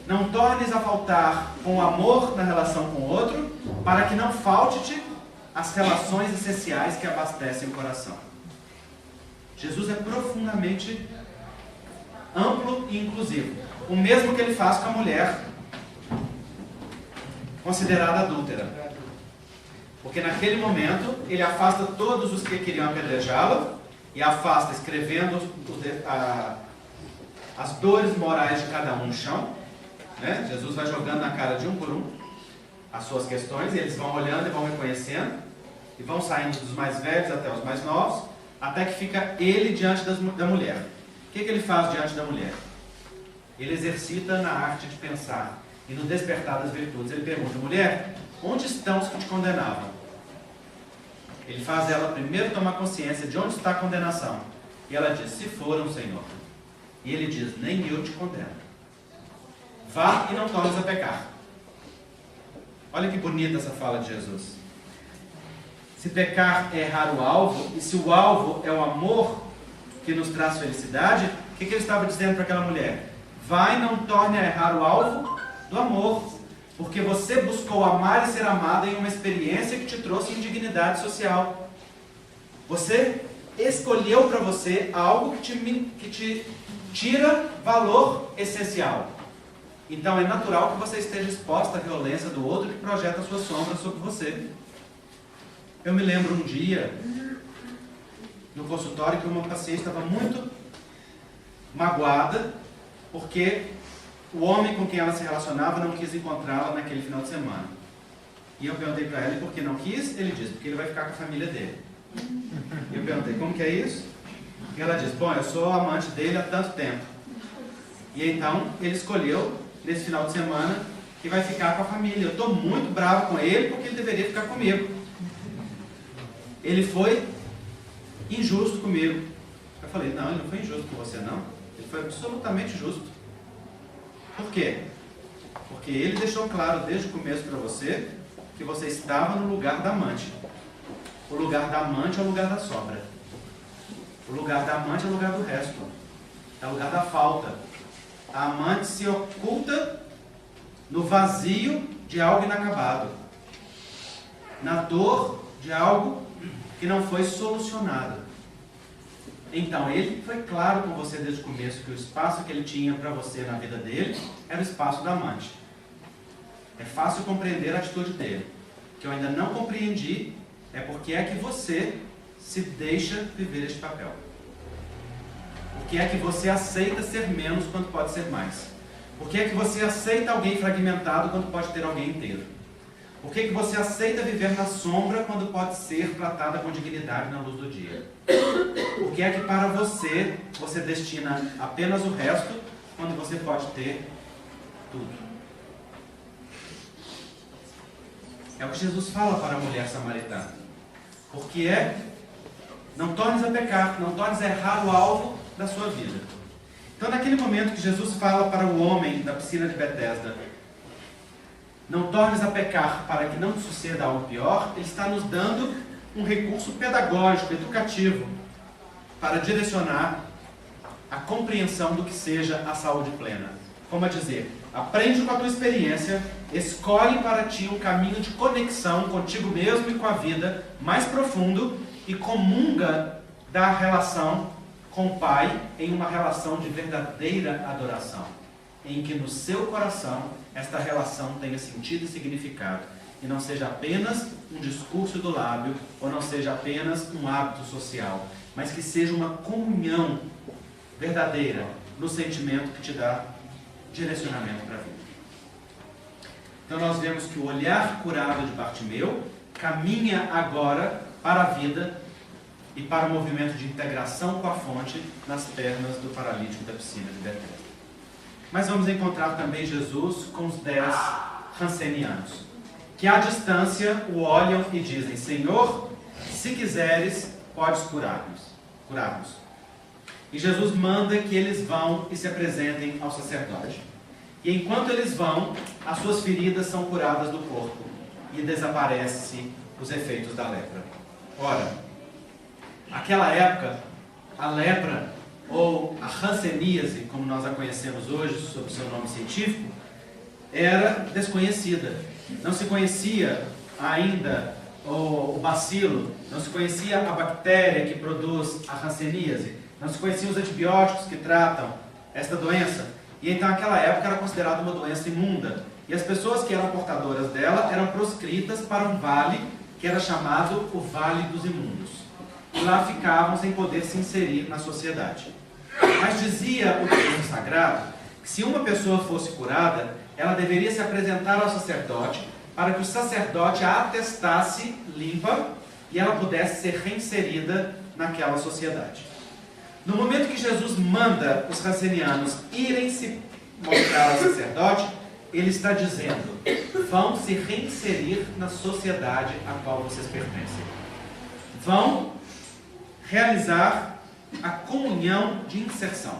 Não tornes a faltar com o amor na relação com o outro, para que não falte-te as relações essenciais que abastecem o coração. Jesus é profundamente amplo e inclusivo. O mesmo que ele faz com a mulher considerada adúltera. Porque naquele momento ele afasta todos os que queriam apedrejá-la e afasta escrevendo as dores morais de cada um no chão. Né? Jesus vai jogando na cara de um por um as suas questões, e eles vão olhando e vão reconhecendo, e vão saindo dos mais velhos até os mais novos, até que fica ele diante da mulher. O que ele faz diante da mulher? Ele exercita na arte de pensar e no despertar das virtudes. Ele pergunta: mulher, onde estão os que te condenavam? Ele faz ela primeiro tomar consciência de onde está a condenação. E ela diz: se foram, Senhor. E ele diz: nem eu te condeno. Vá e não tornes a pecar. Olha que bonita essa fala de Jesus. Se pecar é errar o alvo, e se o alvo é o amor que nos traz felicidade, o que ele estava dizendo para aquela mulher? Vai e não torne a errar o alvo do amor, porque você buscou amar e ser amada em uma experiência que te trouxe indignidade social. Você escolheu para você algo que te tira valor essencial. Então é natural que você esteja exposta à violência do outro que projeta a sua sombra sobre você. Eu me lembro um dia, no consultório, que uma paciente estava muito magoada, porque o homem com quem ela se relacionava não quis encontrá-la naquele final de semana. E eu perguntei para ela: por que não quis? Ele disse: porque ele vai ficar com a família dele. E eu perguntei: como que é isso? E ela disse: bom, eu sou amante dele há tanto tempo. E então ele escolheu, nesse final de semana, que vai ficar com a família. Eu estou muito bravo com ele porque ele deveria ficar comigo. Ele foi injusto comigo. Eu falei: não, ele não foi injusto com você, não. Ele foi absolutamente justo. Por quê? Porque ele deixou claro desde o começo para você que você estava no lugar da amante. O lugar da amante é o lugar da sobra. O lugar da amante é o lugar do resto. É o lugar da falta. A amante se oculta no vazio de algo inacabado, na dor de algo que não foi solucionado. Então ele foi claro com você desde o começo que o espaço que ele tinha para você na vida dele era o espaço da amante. É fácil compreender a atitude dele. O que eu ainda não compreendi é porque é que você se deixa viver este papel. Por que é que você aceita ser menos quando pode ser mais? Por que é que você aceita alguém fragmentado quando pode ter alguém inteiro? Por que é que você aceita viver na sombra quando pode ser tratada com dignidade na luz do dia? Por que é que para você destina apenas o resto quando você pode ter tudo? É o que Jesus fala para a mulher samaritana. Porque não tornes a pecar, não tornes a errar o alvo da sua vida. Então, naquele momento que Jesus fala para o homem da piscina de Betesda: não tornes a pecar para que não te suceda algo pior, ele está nos dando um recurso pedagógico, educativo, para direcionar a compreensão do que seja a saúde plena. Como a dizer, aprende com a tua experiência, escolhe para ti um caminho de conexão contigo mesmo e com a vida mais profundo e comunga da relação com o Pai em uma relação de verdadeira adoração, em que no seu coração esta relação tenha sentido e significado, e não seja apenas um discurso do lábio, ou não seja apenas um hábito social, mas que seja uma comunhão verdadeira no sentimento que te dá direcionamento para a vida. Então nós vemos que o olhar curado de Bartimeu caminha agora para a vida e para o movimento de integração com a fonte nas pernas do paralítico da piscina de Betesda. Mas vamos encontrar também Jesus com os 10 rancenianos, que à distância o olham e dizem: Senhor, se quiseres, podes curar-nos. E Jesus manda que eles vão e se apresentem ao sacerdote. E enquanto eles vão, as suas feridas são curadas do corpo e desaparecem os efeitos da lepra. Ora, aquela época, a lepra, ou a hanseníase, como nós a conhecemos hoje, sob seu nome científico, era desconhecida. Não se conhecia ainda o bacilo, não se conhecia a bactéria que produz a hanseníase, não se conheciam os antibióticos que tratam esta doença. E então, naquela época, era considerada uma doença imunda. E as pessoas que eram portadoras dela eram proscritas para um vale que era chamado o Vale dos Imundos. E lá ficavam sem poder se inserir na sociedade. Mas dizia o texto sagrado que se uma pessoa fosse curada, ela deveria se apresentar ao sacerdote para que o sacerdote a atestasse limpa e ela pudesse ser reinserida naquela sociedade. No momento que Jesus manda os rancenianos irem se mostrar ao sacerdote, ele está dizendo: vão se reinserir na sociedade a qual vocês pertencem. Vão realizar a comunhão de inserção,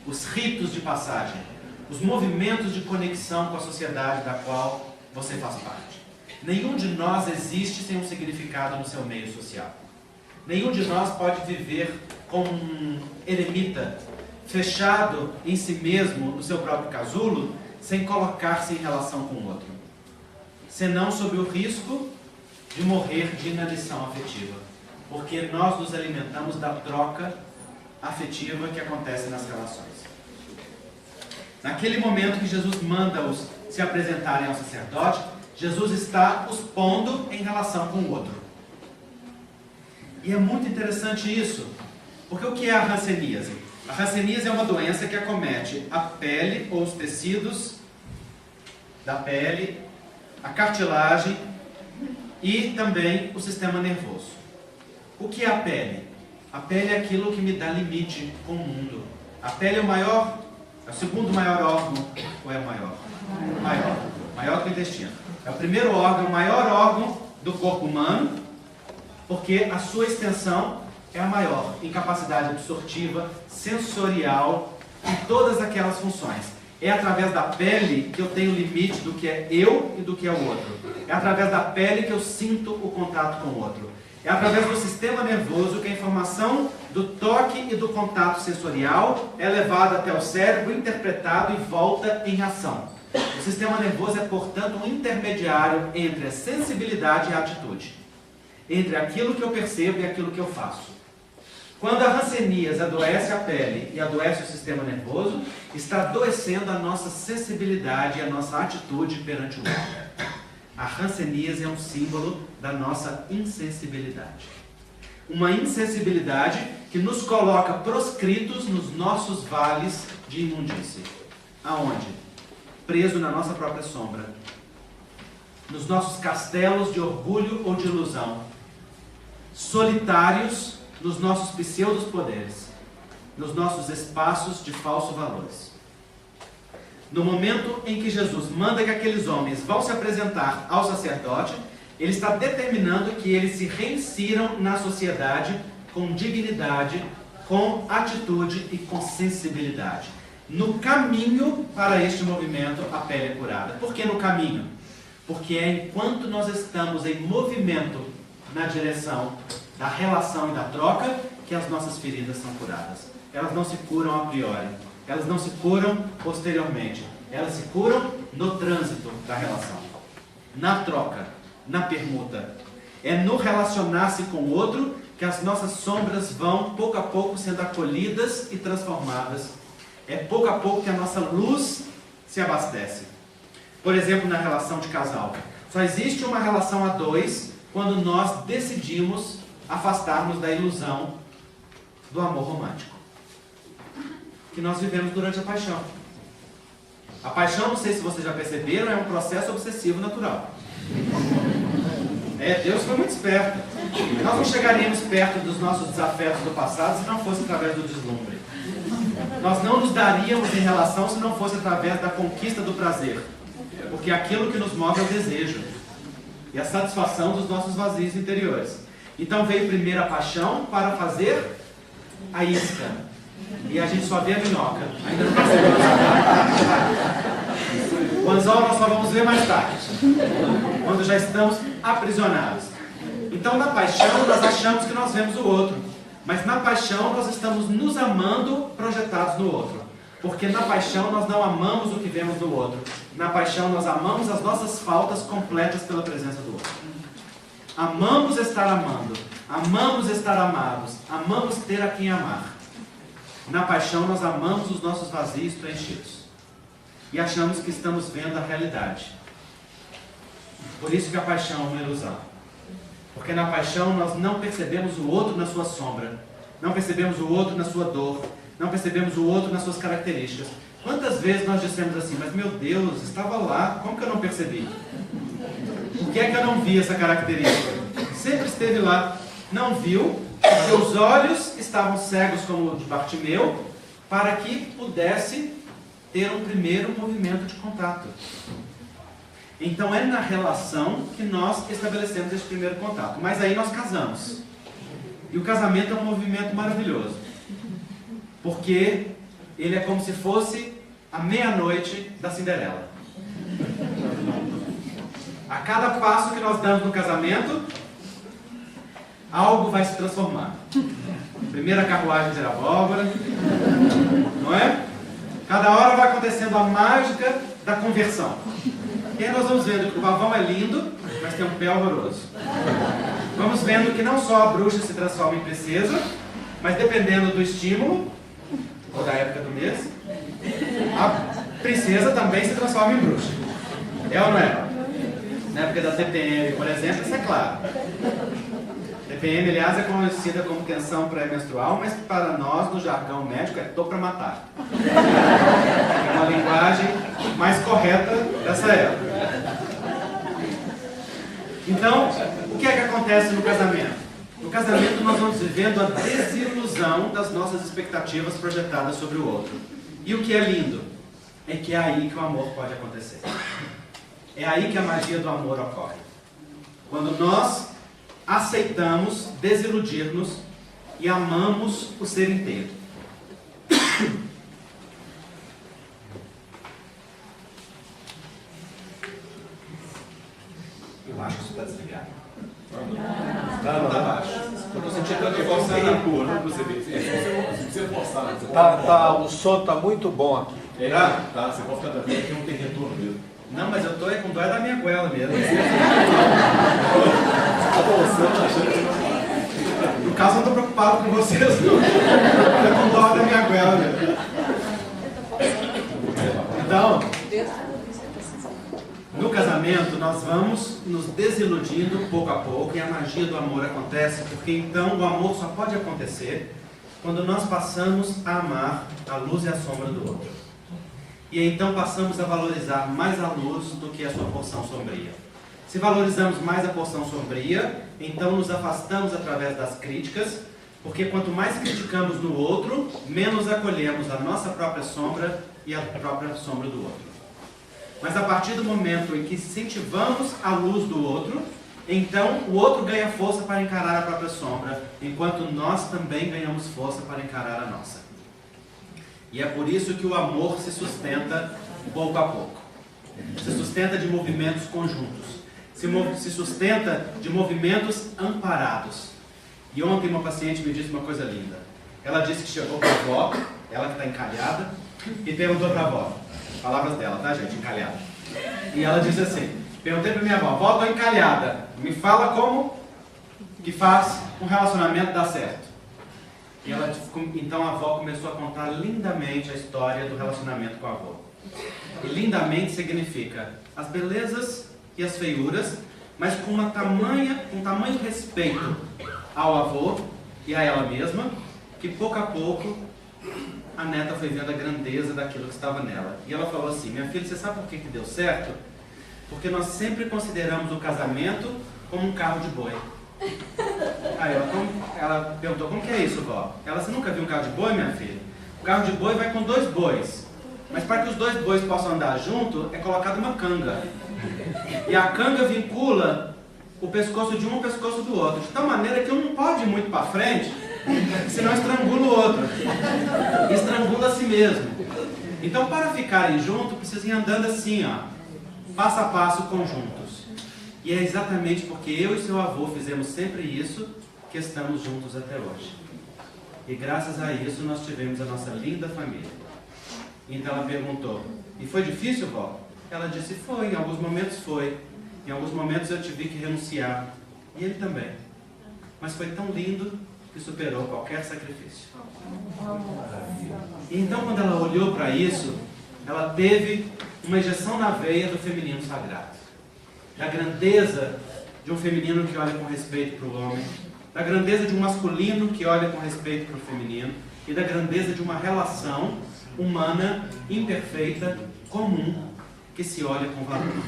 os ritos de passagem, os movimentos de conexão com a sociedade da qual você faz parte. Nenhum de nós existe sem um significado no seu meio social. Nenhum de nós pode viver como um eremita, fechado em si mesmo, no seu próprio casulo, sem colocar-se em relação com o outro, senão sob o risco de morrer de inanição afetiva, porque nós nos alimentamos da troca afetiva que acontece nas relações. Naquele momento que Jesus manda-os se apresentarem ao sacerdote, Jesus está os pondo em relação com o outro. E é muito interessante isso, porque o que é a hanseníase? A hanseníase é uma doença que acomete a pele ou os tecidos da pele, a cartilagem e também o sistema nervoso. O que é a pele? A pele é aquilo que me dá limite com o mundo. A pele é o segundo maior órgão, ou é o maior? Maior que o intestino. É o primeiro órgão, o maior órgão do corpo humano, porque a sua extensão é a maior, em capacidade absortiva, sensorial, em todas aquelas funções. É através da pele que eu tenho limite do que é eu e do que é o outro. É através da pele que eu sinto o contato com o outro. É através do sistema nervoso que a informação do toque e do contato sensorial é levada até o cérebro, interpretado e volta em ação. O sistema nervoso é, portanto, um intermediário entre a sensibilidade e a atitude, entre aquilo que eu percebo e aquilo que eu faço. Quando a hanseníase adoece a pele e adoece o sistema nervoso, está adoecendo a nossa sensibilidade e a nossa atitude perante o outro. A hanseníase é um símbolo da nossa insensibilidade. Uma insensibilidade que nos coloca proscritos nos nossos vales de imundície. Aonde? Preso na nossa própria sombra. Nos nossos castelos de orgulho ou de ilusão. Solitários nos nossos pseudos poderes. Nos nossos espaços de falsos valores. No momento em que Jesus manda que aqueles homens vão se apresentar ao sacerdote, ele está determinando que eles se reinsiram na sociedade com dignidade, com atitude e com sensibilidade. No caminho para este movimento, a pele é curada. Por que no caminho? Porque é enquanto nós estamos em movimento na direção da relação e da troca que as nossas feridas são curadas. Elas não se curam a priori. Elas não se curam posteriormente. Elas se curam no trânsito da relação. Na troca, na permuta. É no relacionar-se com o outro que as nossas sombras vão, pouco a pouco, sendo acolhidas e transformadas. É pouco a pouco que a nossa luz se abastece. Por exemplo, na relação de casal. Só existe uma relação a dois quando nós decidimos afastarmos da ilusão do amor romântico que nós vivemos durante a paixão. A paixão, não sei se vocês já perceberam, é um processo obsessivo natural. Deus foi muito esperto. Nós não chegaríamos perto dos nossos desafetos do passado se não fosse através do deslumbre. Nós não nos daríamos em relação se não fosse através da conquista do prazer. Porque aquilo que nos move é o desejo e a satisfação dos nossos vazios interiores. Então veio primeiro a paixão para fazer a isca. E a gente só vê a minhoca. Ainda não percebeu nada. O anzol nós só vamos ver mais tarde, quando já estamos aprisionados. Então na paixão nós achamos que nós vemos o outro. Mas na paixão nós estamos nos amando projetados no outro. Porque na paixão nós não amamos o que vemos no outro. Na paixão nós amamos as nossas faltas completas pela presença do outro. Amamos estar amando. Amamos estar amados. Amamos ter a quem amar. Na paixão nós amamos os nossos vazios preenchidos. E achamos que estamos vendo a realidade. Por isso que a paixão é uma ilusão. Porque na paixão nós não percebemos o outro na sua sombra. Não percebemos o outro na sua dor. Não percebemos o outro nas suas características. Quantas vezes nós dissemos assim, mas meu Deus, estava lá, como que eu não percebi? Por que é que eu não vi essa característica? Sempre esteve lá, não viu, porque os olhos estavam cegos como o de Bartimeu, para que pudesse ter um primeiro movimento de contato. Então é na relação que nós estabelecemos esse primeiro contato. Mas aí nós casamos. E o casamento é um movimento maravilhoso. Porque ele é como se fosse a meia-noite da Cinderela. A cada passo que nós damos no casamento, algo vai se transformar. Primeira carruagem será abóbora, não é? Cada hora vai acontecendo a mágica da conversão. E aí nós vamos vendo que o pavão é lindo, mas tem um pé horroroso. Vamos vendo que não só a bruxa se transforma em princesa, mas dependendo do estímulo, ou da época do mês, a princesa também se transforma em bruxa. É ou não é? Na época da TPM, por exemplo, isso é claro. TPM, aliás, é conhecida como tensão pré-menstrual, mas para nós, no jargão médico, é tô pra matar. É uma linguagem mais correta dessa época. Então, o que é que acontece no casamento? No casamento nós vamos vivendo a desilusão das nossas expectativas projetadas sobre o outro. E o que é lindo é que é aí que o amor pode acontecer. É aí que a magia do amor ocorre. Quando nós aceitamos desiludir-nos e amamos o ser inteiro. Eu acho que isso está desligado. Não, tá baixo. Eu estou sentindo que você recua, não percebi. Você forçar. O som está muito bom aqui. Tá, você pode ficar tranquilo que não tem retorno mesmo. Não, mas eu estou com dó da minha goela mesmo. No caso, eu não estou preocupado com vocês, não. Estou com dó da minha goela mesmo. Então, no casamento, nós vamos nos desiludindo pouco a pouco e a magia do amor acontece, porque então o amor só pode acontecer quando nós passamos a amar a luz e a sombra do outro. E então passamos a valorizar mais a luz do que a sua porção sombria. Se valorizamos mais a porção sombria, então nos afastamos através das críticas, porque quanto mais criticamos no outro, menos acolhemos a nossa própria sombra e a própria sombra do outro. Mas a partir do momento em que incentivamos a luz do outro, então o outro ganha força para encarar a própria sombra, enquanto nós também ganhamos força para encarar a nossa. E é por isso que o amor se sustenta pouco a pouco. Se sustenta de movimentos conjuntos. Se sustenta de movimentos amparados. E ontem uma paciente me disse uma coisa linda. Ela disse que chegou para a avó, ela que está encalhada, e perguntou para a avó. Palavras dela, tá, gente? Encalhada. E ela disse assim, perguntei para minha avó, avó, estou encalhada. Me fala como que faz um relacionamento dar certo. E ela, então a avó começou a contar lindamente a história do relacionamento com a avó. E lindamente significa as belezas e as feiuras, mas com um tamanho respeito ao avô e a ela mesma, que pouco a pouco a neta foi vendo a grandeza daquilo que estava nela. E ela falou assim, minha filha, você sabe por que deu certo? Porque nós sempre consideramos o casamento como um carro de boi. Aí ela perguntou, como que é isso, vó? Ela, você nunca viu um carro de boi, minha filha? O carro de boi vai com 2 bois. Mas para que os 2 bois possam andar junto, é colocada uma canga. E a canga vincula o pescoço de um ao pescoço do outro. De tal maneira que um não pode ir muito para frente, senão estrangula o outro. E estrangula a si mesmo. Então, para ficarem juntos, precisam ir andando assim, ó, passo a passo, conjuntos. E é exatamente porque eu e seu avô fizemos sempre isso que estamos juntos até hoje. E graças a isso nós tivemos a nossa linda família. Então ela perguntou, e foi difícil, vó? Ela disse, foi, em alguns momentos foi. Em alguns momentos eu tive que renunciar. E ele também. Mas foi tão lindo que superou qualquer sacrifício. E então quando ela olhou para isso, ela teve uma injeção na veia do feminino sagrado. Da grandeza de um feminino que olha com respeito para o homem, da grandeza de um masculino que olha com respeito para o feminino e da grandeza de uma relação humana, imperfeita, comum, que se olha com valor.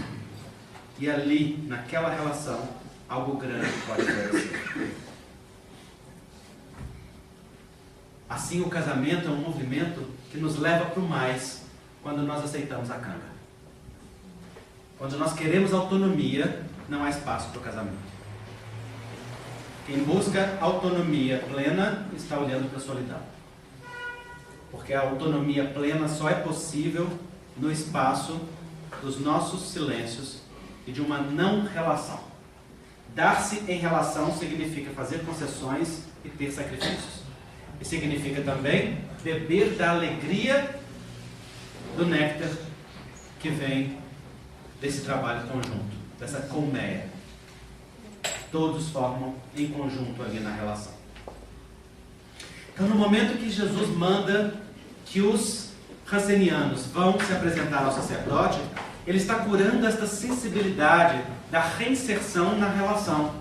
E ali, naquela relação, algo grande pode acontecer. Assim, o casamento é um movimento que nos leva para o mais quando nós aceitamos a canga. Quando nós queremos autonomia, não há espaço para o casamento. Quem busca autonomia plena está olhando para a solidão. Porque a autonomia plena só é possível no espaço dos nossos silêncios e de uma não relação. Dar-se em relação significa fazer concessões e ter sacrifícios. E significa também beber da alegria do néctar que vem desse trabalho conjunto, dessa colmeia. Todos formam em conjunto ali na relação. Então, no momento que Jesus manda que os rancenianos vão se apresentar ao sacerdote, ele está curando esta sensibilidade da reinserção na relação.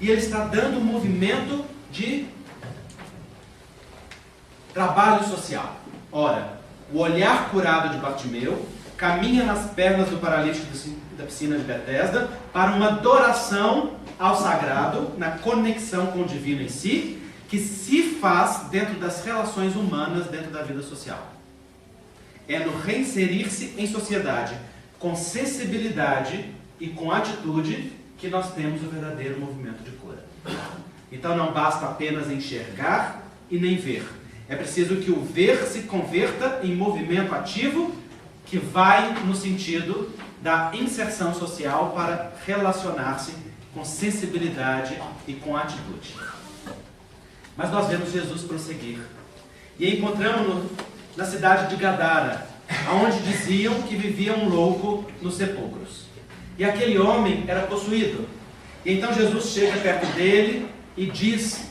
E ele está dando um movimento de trabalho social. Ora, o olhar curado de Bartimeu caminha nas pernas do paralítico da piscina de Betesda para uma adoração ao sagrado, na conexão com o divino em si, que se faz dentro das relações humanas, dentro da vida social. É no reinserir-se em sociedade, com sensibilidade e com atitude, que nós temos o verdadeiro movimento de cura. Então não basta apenas enxergar e nem ver. É preciso que o ver se converta em movimento ativo, que vai no sentido da inserção social para relacionar-se com sensibilidade e com atitude. Mas nós vemos Jesus prosseguir. E encontramos-no na cidade de Gadara, onde diziam que vivia um louco nos sepulcros. E aquele homem era possuído. E então Jesus chega perto dele e diz,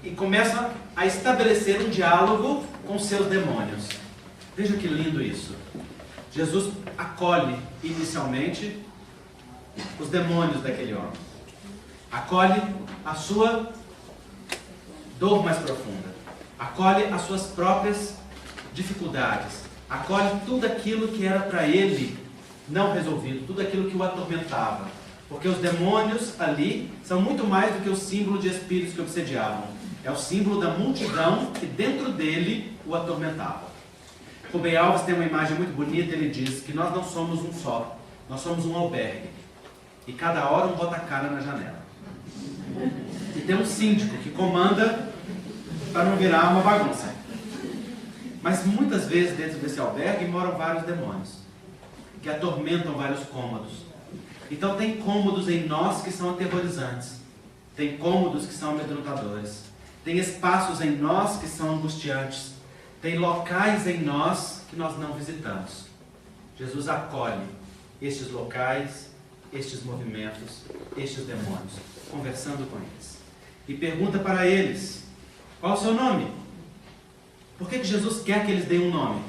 e começa a estabelecer um diálogo com seus demônios. Veja que lindo isso. Jesus acolhe inicialmente os demônios daquele homem. Acolhe a sua dor mais profunda. Acolhe as suas próprias dificuldades. Acolhe tudo aquilo que era para ele não resolvido, tudo aquilo que o atormentava. Porque os demônios ali são muito mais do que o símbolo de espíritos que obsediavam. É o símbolo da multidão que dentro dele o atormentava. Rubem Alves tem uma imagem muito bonita, ele diz que nós não somos um só, nós somos um albergue. E cada hora um bota a cara na janela. E tem um síndico que comanda para não virar uma bagunça. Mas muitas vezes dentro desse albergue moram vários demônios, que atormentam vários cômodos. Então tem cômodos em nós que são aterrorizantes. Tem cômodos que são amedrontadores. Tem espaços em nós que são angustiantes. Tem locais em nós que nós não visitamos. Jesus acolhe estes locais, estes movimentos, estes demônios, conversando com eles. E pergunta para eles, qual é o seu nome? Por que Jesus quer que eles deem um nome?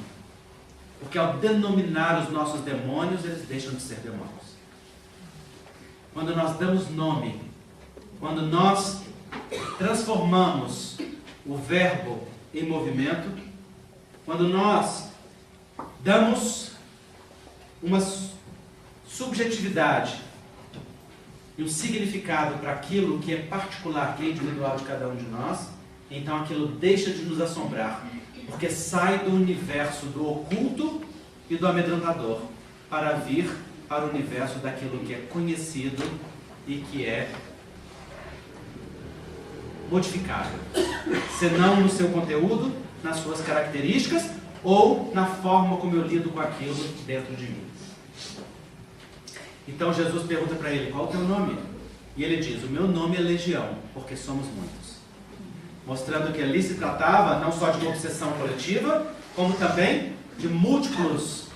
Porque ao denominar os nossos demônios, eles deixam de ser demônios. Quando nós damos nome, quando nós transformamos o verbo em movimento, quando nós damos uma subjetividade e um significado para aquilo que é particular, que é individual de cada um de nós, então aquilo deixa de nos assombrar, porque sai do universo do oculto e do amedrontador para vir para o universo daquilo que é conhecido e que é modificável, senão no seu conteúdo, nas suas características ou na forma como eu lido com aquilo dentro de mim. Então Jesus pergunta para ele, qual é o teu nome? E ele diz, o meu nome é Legião, porque somos muitos. mostrando que ali se tratava não só de uma obsessão coletiva, como também de múltiplos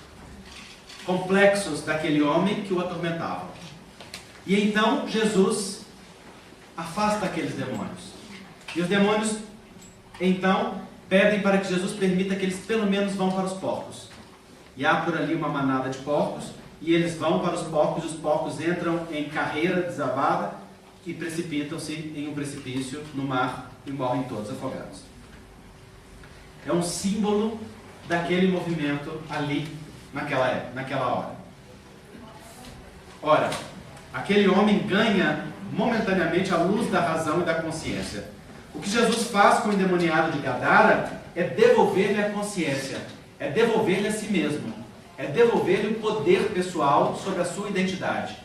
complexos daquele homem que o atormentavam. E então Jesus afasta aqueles demônios. E os demônios, então, pedem para que Jesus permita que eles pelo menos vão para os porcos. E há por ali uma manada de porcos, e eles vão para os porcos, e os porcos entram em carreira desabada e precipitam-se em um precipício no mar e morrem todos afogados. É um símbolo daquele movimento ali, naquela hora. Ora, aquele homem ganha momentaneamente a luz da razão e da consciência. O que Jesus faz com o endemoniado de Gadara é devolver-lhe a consciência, é devolver-lhe a si mesmo, é devolver-lhe o poder pessoal sobre a sua identidade.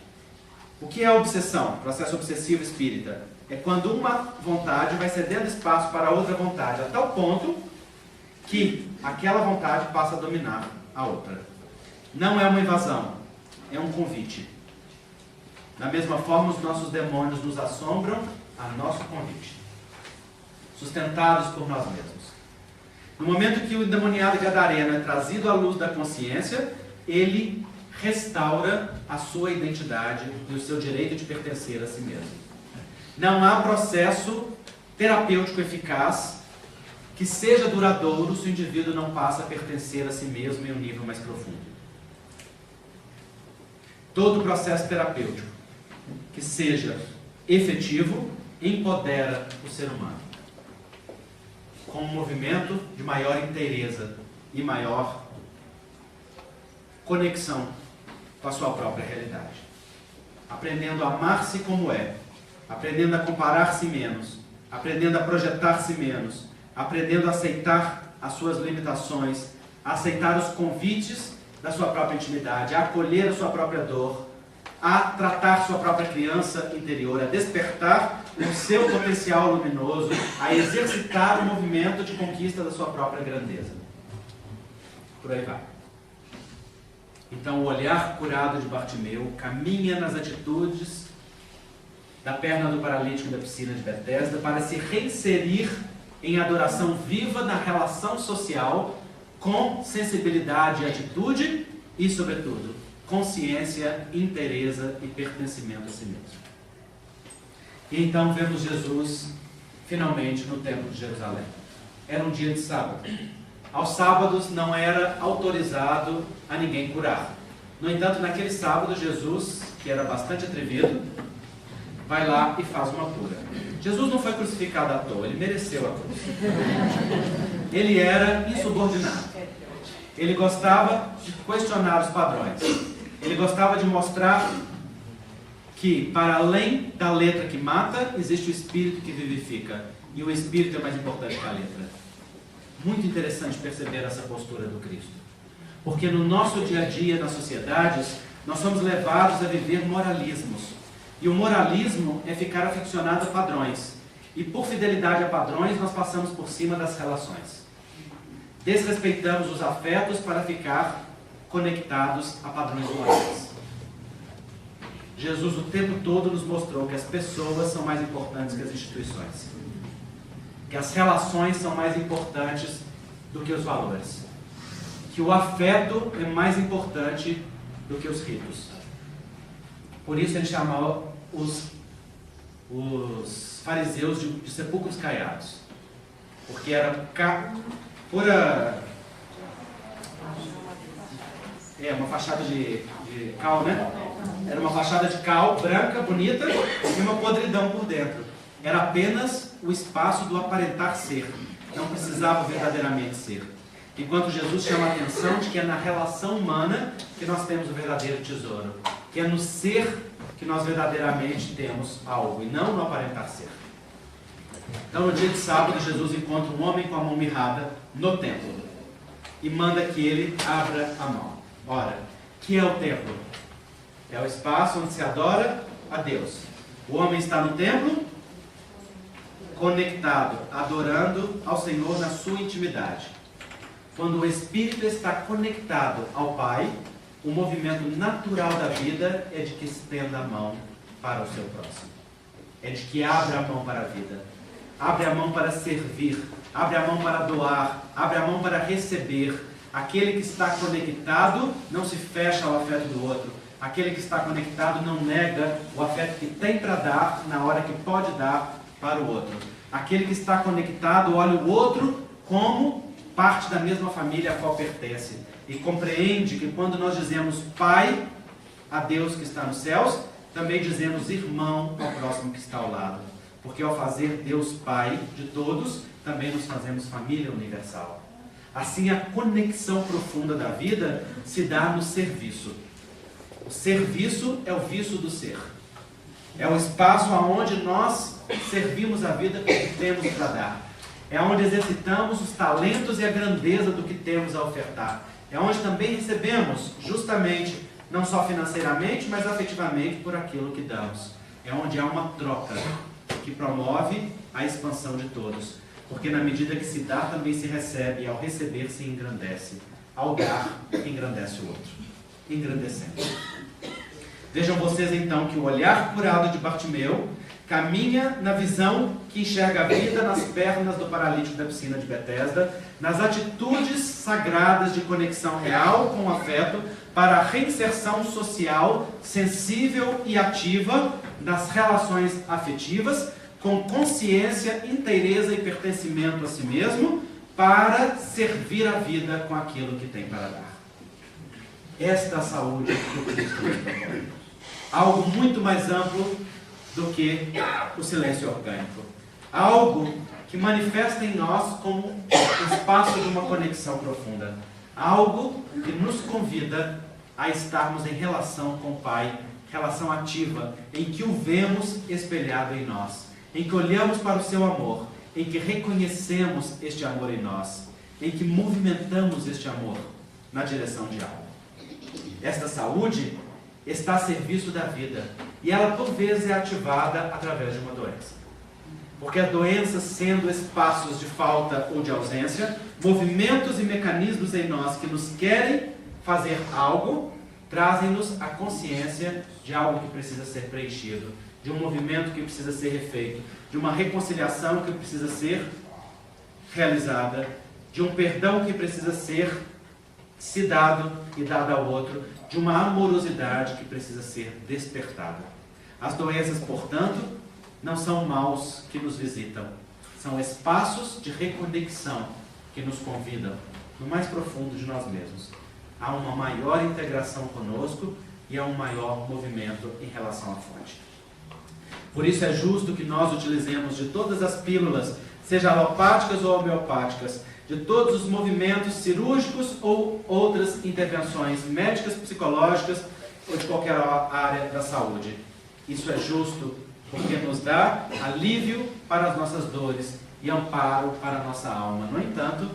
O que é a obsessão? Processo obsessivo espírita. É quando uma vontade vai cedendo espaço para outra vontade, a tal ponto que aquela vontade passa a dominar a outra. Não é uma invasão, é um convite. Da mesma forma, os nossos demônios nos assombram a nosso convite, sustentados por nós mesmos. No momento que o endemoniado gadareno é trazido à luz da consciência, ele restaura a sua identidade e o seu direito de pertencer a si mesmo. Não há processo terapêutico eficaz que seja duradouro se o indivíduo não passa a pertencer a si mesmo em um nível mais profundo. Todo processo terapêutico que seja efetivo empodera o ser humano com um movimento de maior inteireza e maior conexão com a sua própria realidade. Aprendendo a amar-se como é, aprendendo a comparar-se menos, aprendendo a projetar-se menos, aprendendo a aceitar as suas limitações, a aceitar os convites da sua própria intimidade, a acolher a sua própria dor, a tratar sua própria criança interior, a despertar o seu potencial luminoso, a exercitar o movimento de conquista da sua própria grandeza. Por aí vai. Então, o olhar curado de Bartimeu caminha nas atitudes da perna do paralítico da piscina de Betesda para se reinserir em adoração viva na relação social com sensibilidade e atitude e, sobretudo, consciência, inteireza e pertencimento a si mesmo. E então vemos Jesus finalmente no Templo de Jerusalém. Era um dia de sábado. Aos sábados não era autorizado a ninguém curar. No entanto, naquele sábado, Jesus, que era bastante atrevido, vai lá e faz uma cura. Jesus não foi crucificado à toa, ele mereceu a cruz. Ele era insubordinado. Ele gostava de questionar os padrões. Ele gostava de mostrar que, para além da letra que mata, existe o espírito que vivifica. E o espírito é mais importante que a letra. Muito interessante perceber essa postura do Cristo. Porque no nosso dia a dia, nas sociedades, nós somos levados a viver moralismos. E o moralismo é ficar aficionado a padrões. E por fidelidade a padrões, nós passamos por cima das relações. Desrespeitamos os afetos para ficar conectados a padrões morais. Jesus o tempo todo nos mostrou que as pessoas são mais importantes que as instituições. Que as relações são mais importantes do que os valores. Que o afeto é mais importante do que os ritos. Por isso ele chamou os fariseus de sepulcros caiados. Porque era pura... uma fachada de cal, né? Era uma fachada de cal branca, bonita, e uma podridão por dentro. Era apenas o espaço do aparentar ser. Não precisava verdadeiramente ser. Enquanto Jesus chama a atenção de que é na relação humana que nós temos o verdadeiro tesouro. Que é no ser que nós verdadeiramente temos algo, e não no aparentar ser. Então, no dia de sábado, Jesus encontra um homem com a mão mirrada no templo. E manda que ele abra a mão. Ora, que é o templo? É o espaço onde se adora a Deus. O homem está no templo, conectado, adorando ao Senhor na sua intimidade. Quando o Espírito está conectado ao Pai, o movimento natural da vida é de que estenda a mão para o seu próximo. É de que abra a mão para a vida. abre a mão para servir, abre a mão para doar, abre a mão para receber. Aquele que está conectado não se fecha ao afeto do outro. Aquele que está conectado não nega o afeto que tem para dar na hora que pode dar para o outro. Aquele que está conectado olha o outro como parte da mesma família a qual pertence. E compreende que quando nós dizemos Pai a Deus que está nos céus, também dizemos irmão ao próximo que está ao lado. Porque ao fazer Deus Pai de todos, também nos fazemos família universal. Assim, a conexão profunda da vida se dá no serviço. O serviço é o vício do ser. É o espaço onde nós servimos a vida com o que temos para dar. É onde exercitamos os talentos e a grandeza do que temos a ofertar. É onde também recebemos, justamente, não só financeiramente, mas afetivamente por aquilo que damos. É onde há uma troca que promove a expansão de todos. Porque na medida que se dá, também se recebe, e ao receber se engrandece. Ao dar, engrandece o outro. Engrandecendo. Vejam vocês então que o olhar curado de Bartimeu caminha na visão que enxerga a vida nas pernas do paralítico da piscina de Betesda, nas atitudes sagradas de conexão real com o afeto para a reinserção social, sensível e ativa nas relações afetivas, com consciência, inteireza e pertencimento a si mesmo, para servir a vida com aquilo que tem para dar. Esta é a saúde do Cristo. Algo muito mais amplo do que o silêncio orgânico. Algo que manifesta em nós como o espaço de uma conexão profunda. Algo que nos convida a estarmos em relação com o Pai, relação ativa, em que o vemos espelhado em nós. Em que olhamos para o seu amor, em que reconhecemos este amor em nós, em que movimentamos este amor na direção de algo. Esta saúde está a serviço da vida, e ela por vezes é ativada através de uma doença. Porque a doença, sendo espaços de falta ou de ausência, movimentos e mecanismos em nós que nos querem fazer algo, trazem-nos a consciência de algo que precisa ser preenchido, de um movimento que precisa ser refeito, de uma reconciliação que precisa ser realizada, de um perdão que precisa ser se dado e dado ao outro, de uma amorosidade que precisa ser despertada. As doenças, portanto, não são maus que nos visitam, são espaços de reconexão que nos convidam no mais profundo de nós mesmos. Há uma maior integração conosco e há um maior movimento em relação à fonte. Por isso é justo que nós utilizemos de todas as pílulas, seja alopáticas ou homeopáticas, de todos os movimentos cirúrgicos ou outras intervenções médicas, psicológicas ou de qualquer área da saúde. Isso é justo porque nos dá alívio para as nossas dores e amparo para a nossa alma. No entanto,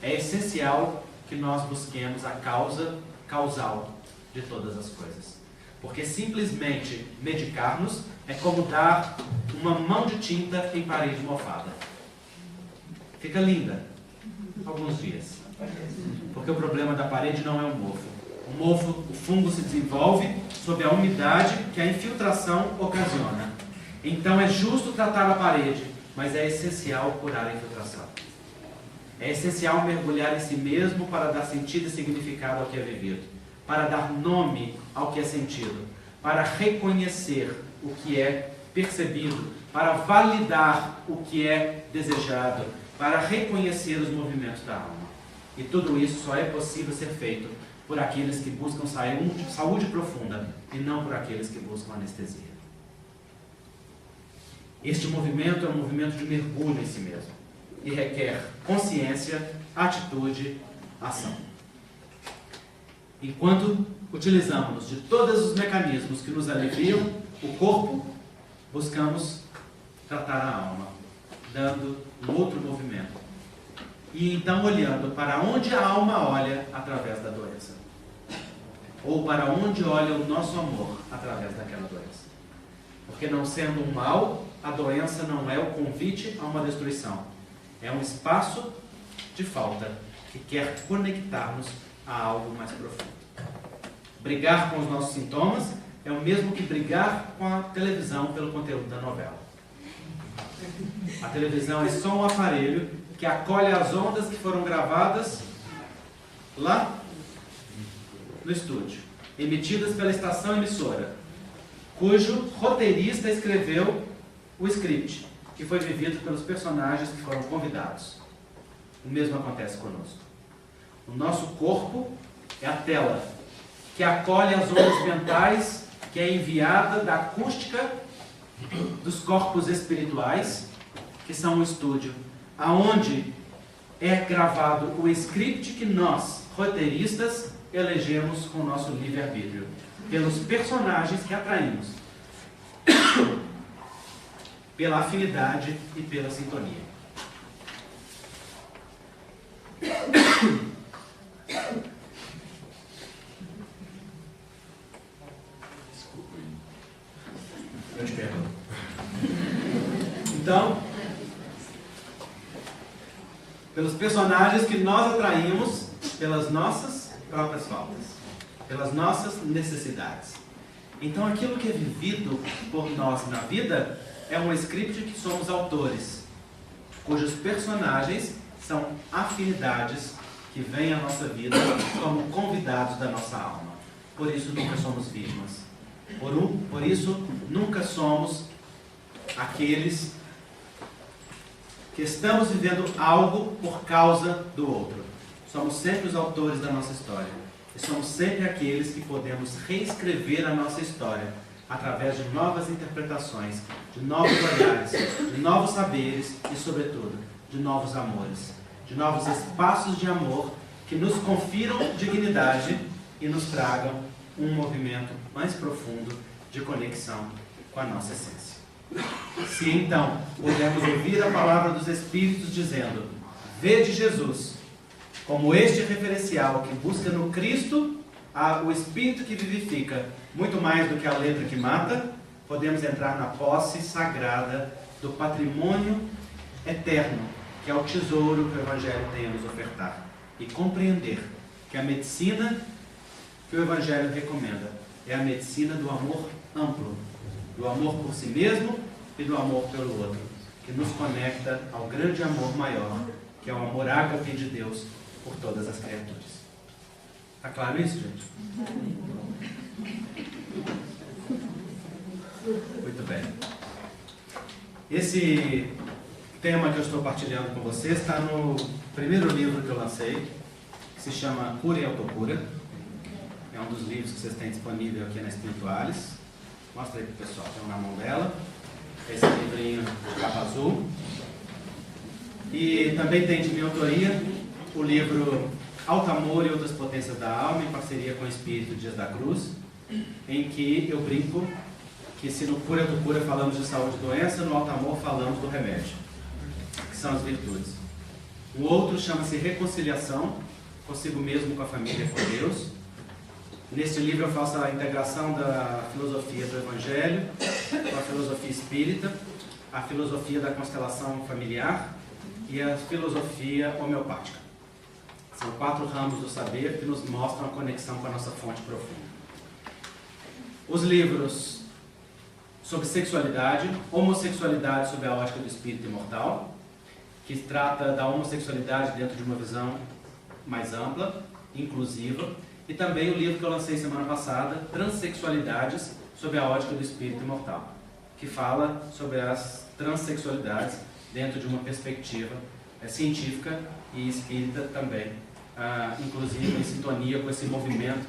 é essencial que nós busquemos a causa causal de todas as coisas. Porque simplesmente medicar-nos é como dar uma mão de tinta em parede mofada. Fica linda alguns dias. Porque o problema da parede não é o mofo. O fungo se desenvolve sob a umidade que a infiltração ocasiona. Então é justo tratar a parede, mas é essencial curar a infiltração. É essencial mergulhar em si mesmo para dar sentido e significado ao que é vivido, para dar nome ao que é sentido, para reconhecer o que é percebido, para validar o que é desejado, para reconhecer os movimentos da alma. E tudo isso só é possível ser feito por aqueles que buscam saúde profunda e não por aqueles que buscam anestesia. Este movimento é um movimento de mergulho em si mesmo e requer consciência, atitude, ação. Enquanto utilizamos de todos os mecanismos que nos aliviam o corpo, buscamos tratar a alma, dando um outro movimento. E então olhando para onde a alma olha através da doença. Ou para onde olha o nosso amor através daquela doença. Porque não sendo um mal, a doença não é o convite a uma destruição. É um espaço de falta que quer conectar-nos a algo mais profundo. Brigar com os nossos sintomas é o mesmo que brigar com a televisão pelo conteúdo da novela. A televisão é só um aparelho que acolhe as ondas que foram gravadas lá no estúdio, emitidas pela estação emissora, cujo roteirista escreveu o script, que foi vivido pelos personagens que foram convidados. O mesmo acontece conosco. O nosso corpo é a tela que acolhe as ondas mentais, que é enviada da acústica dos corpos espirituais, que são um estúdio, aonde é gravado o script que nós, roteiristas, elegemos com o nosso livre-arbítrio, pelos personagens que atraímos, pela afinidade e pela sintonia. Eu te pergunto. Então, pelos personagens que nós atraímos, pelas nossas próprias faltas, pelas nossas necessidades. Então, aquilo que é vivido por nós na vida é um script que somos autores, cujos personagens são afinidades que vêm à nossa vida como convidados da nossa alma. Por isso, nunca somos vítimas. Por isso, nunca somos aqueles que estamos vivendo algo por causa do outro. Somos sempre os autores da nossa história. E somos sempre aqueles que podemos reescrever a nossa história através de novas interpretações, de novos olhares, de novos saberes e, sobretudo, de novos amores, de novos espaços de amor que nos confiram dignidade e nos tragam um movimento mais profundo de conexão com a nossa essência. Se então pudermos ouvir a palavra dos Espíritos dizendo: vede Jesus como este referencial que busca no Cristo o Espírito que vivifica, muito mais do que a letra que mata, podemos entrar na posse sagrada do patrimônio eterno, que é o tesouro que o Evangelho tem a nos ofertar, e compreender que a medicina que o Evangelho recomenda é a medicina do amor amplo, do amor por si mesmo e do amor pelo outro, que nos conecta ao grande amor maior, que é o amor ágape de Deus por todas as criaturas. Está claro isso, gente? Muito bem. Esse tema que eu estou partilhando com vocês está no primeiro livro que eu lancei, que se chama Cura e Autocura. É um dos livros que vocês têm disponível aqui na Espirituales. Mostra aí para o pessoal, tem um na mão dela. Esse livrinho de capa azul. E também tem de minha autoria o livro Alto Amor e Outras Potências da Alma, em parceria com o Espírito Dias da Cruz, em que eu brinco que se no Cura e Autocura falamos de saúde e doença, no Alto Amor falamos do remédio, que são as virtudes. O outro chama-se Reconciliação, consigo mesmo, com a família e com Deus. Neste livro eu faço a integração da filosofia do Evangelho com a filosofia espírita, a filosofia da constelação familiar e a filosofia homeopática. São 4 ramos do saber que nos mostram a conexão com a nossa fonte profunda. Os livros sobre sexualidade, homossexualidade sob a ótica do espírito imortal, que trata da homossexualidade dentro de uma visão mais ampla, inclusiva, e também o livro que eu lancei semana passada, Transsexualidades sob a ótica do espírito imortal, que fala sobre as transexualidades dentro de uma perspectiva científica e espírita também, inclusive em sintonia com esse movimento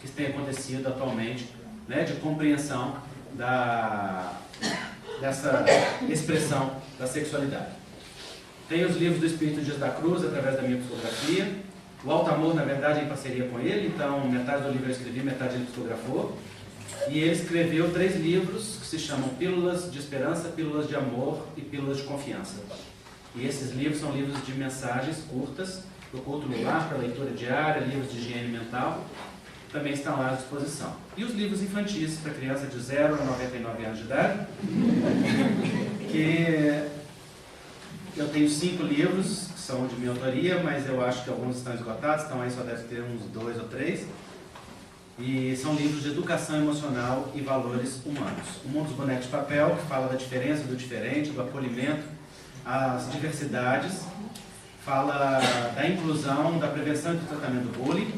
que tem acontecido atualmente, né, de compreensão dessa expressão da sexualidade. Tem os livros do Espírito Dias da Cruz, através da minha psicografia. O Alto Amor, na verdade, é em parceria com ele, então metade do livro eu escrevi, metade ele psicografou. E ele escreveu 3 livros que se chamam Pílulas de Esperança, Pílulas de Amor e Pílulas de Confiança. E esses livros são livros de mensagens curtas, para o culto no lar, para leitura diária, livros de higiene mental, também estão lá à disposição. E os livros infantis, para criança de 0 a 99 anos de idade, que eu tenho 5 livros, que são de minha autoria, mas eu acho que alguns estão esgotados, então aí só deve ter uns 2 ou 3. E são livros de educação emocional e valores humanos. O Mundo dos Bonecos de Papel, que fala da diferença, do diferente, do acolhimento, as diversidades, fala da inclusão, da prevenção e do tratamento do bullying.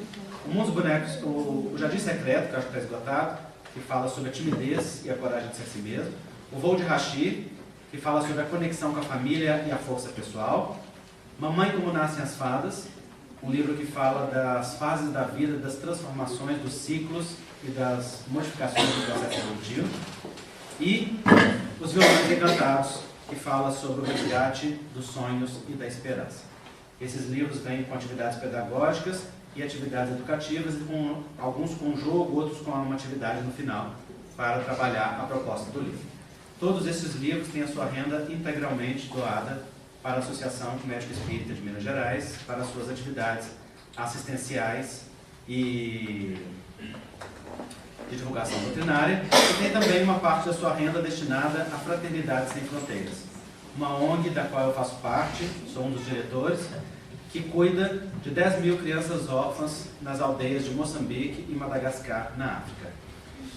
O Mundo dos Bonecos, o Jardim Secreto, que acho que está esgotado, que fala sobre a timidez e a coragem de ser si mesmo. O Voo de Hashi, que fala sobre a conexão com a família e a força pessoal. Mamãe Como Nascem as Fadas, um livro que fala das fases da vida, das transformações, dos ciclos e das modificações do processo evolutivo. E Os Violões Encantados, que fala sobre o resgate dos sonhos e da esperança. Esses livros vêm com atividades pedagógicas e atividades educativas, e alguns com jogo, outros com uma atividade no final, para trabalhar a proposta do livro. Todos esses livros têm a sua renda integralmente doada para a Associação Médico Espírita de Minas Gerais, para as suas atividades assistenciais e de divulgação doutrinária, e tem também uma parte da sua renda destinada à Fraternidade Sem Fronteiras, uma ONG da qual eu faço parte, sou um dos diretores, que cuida de 10 mil crianças órfãs nas aldeias de Moçambique e Madagascar, na África.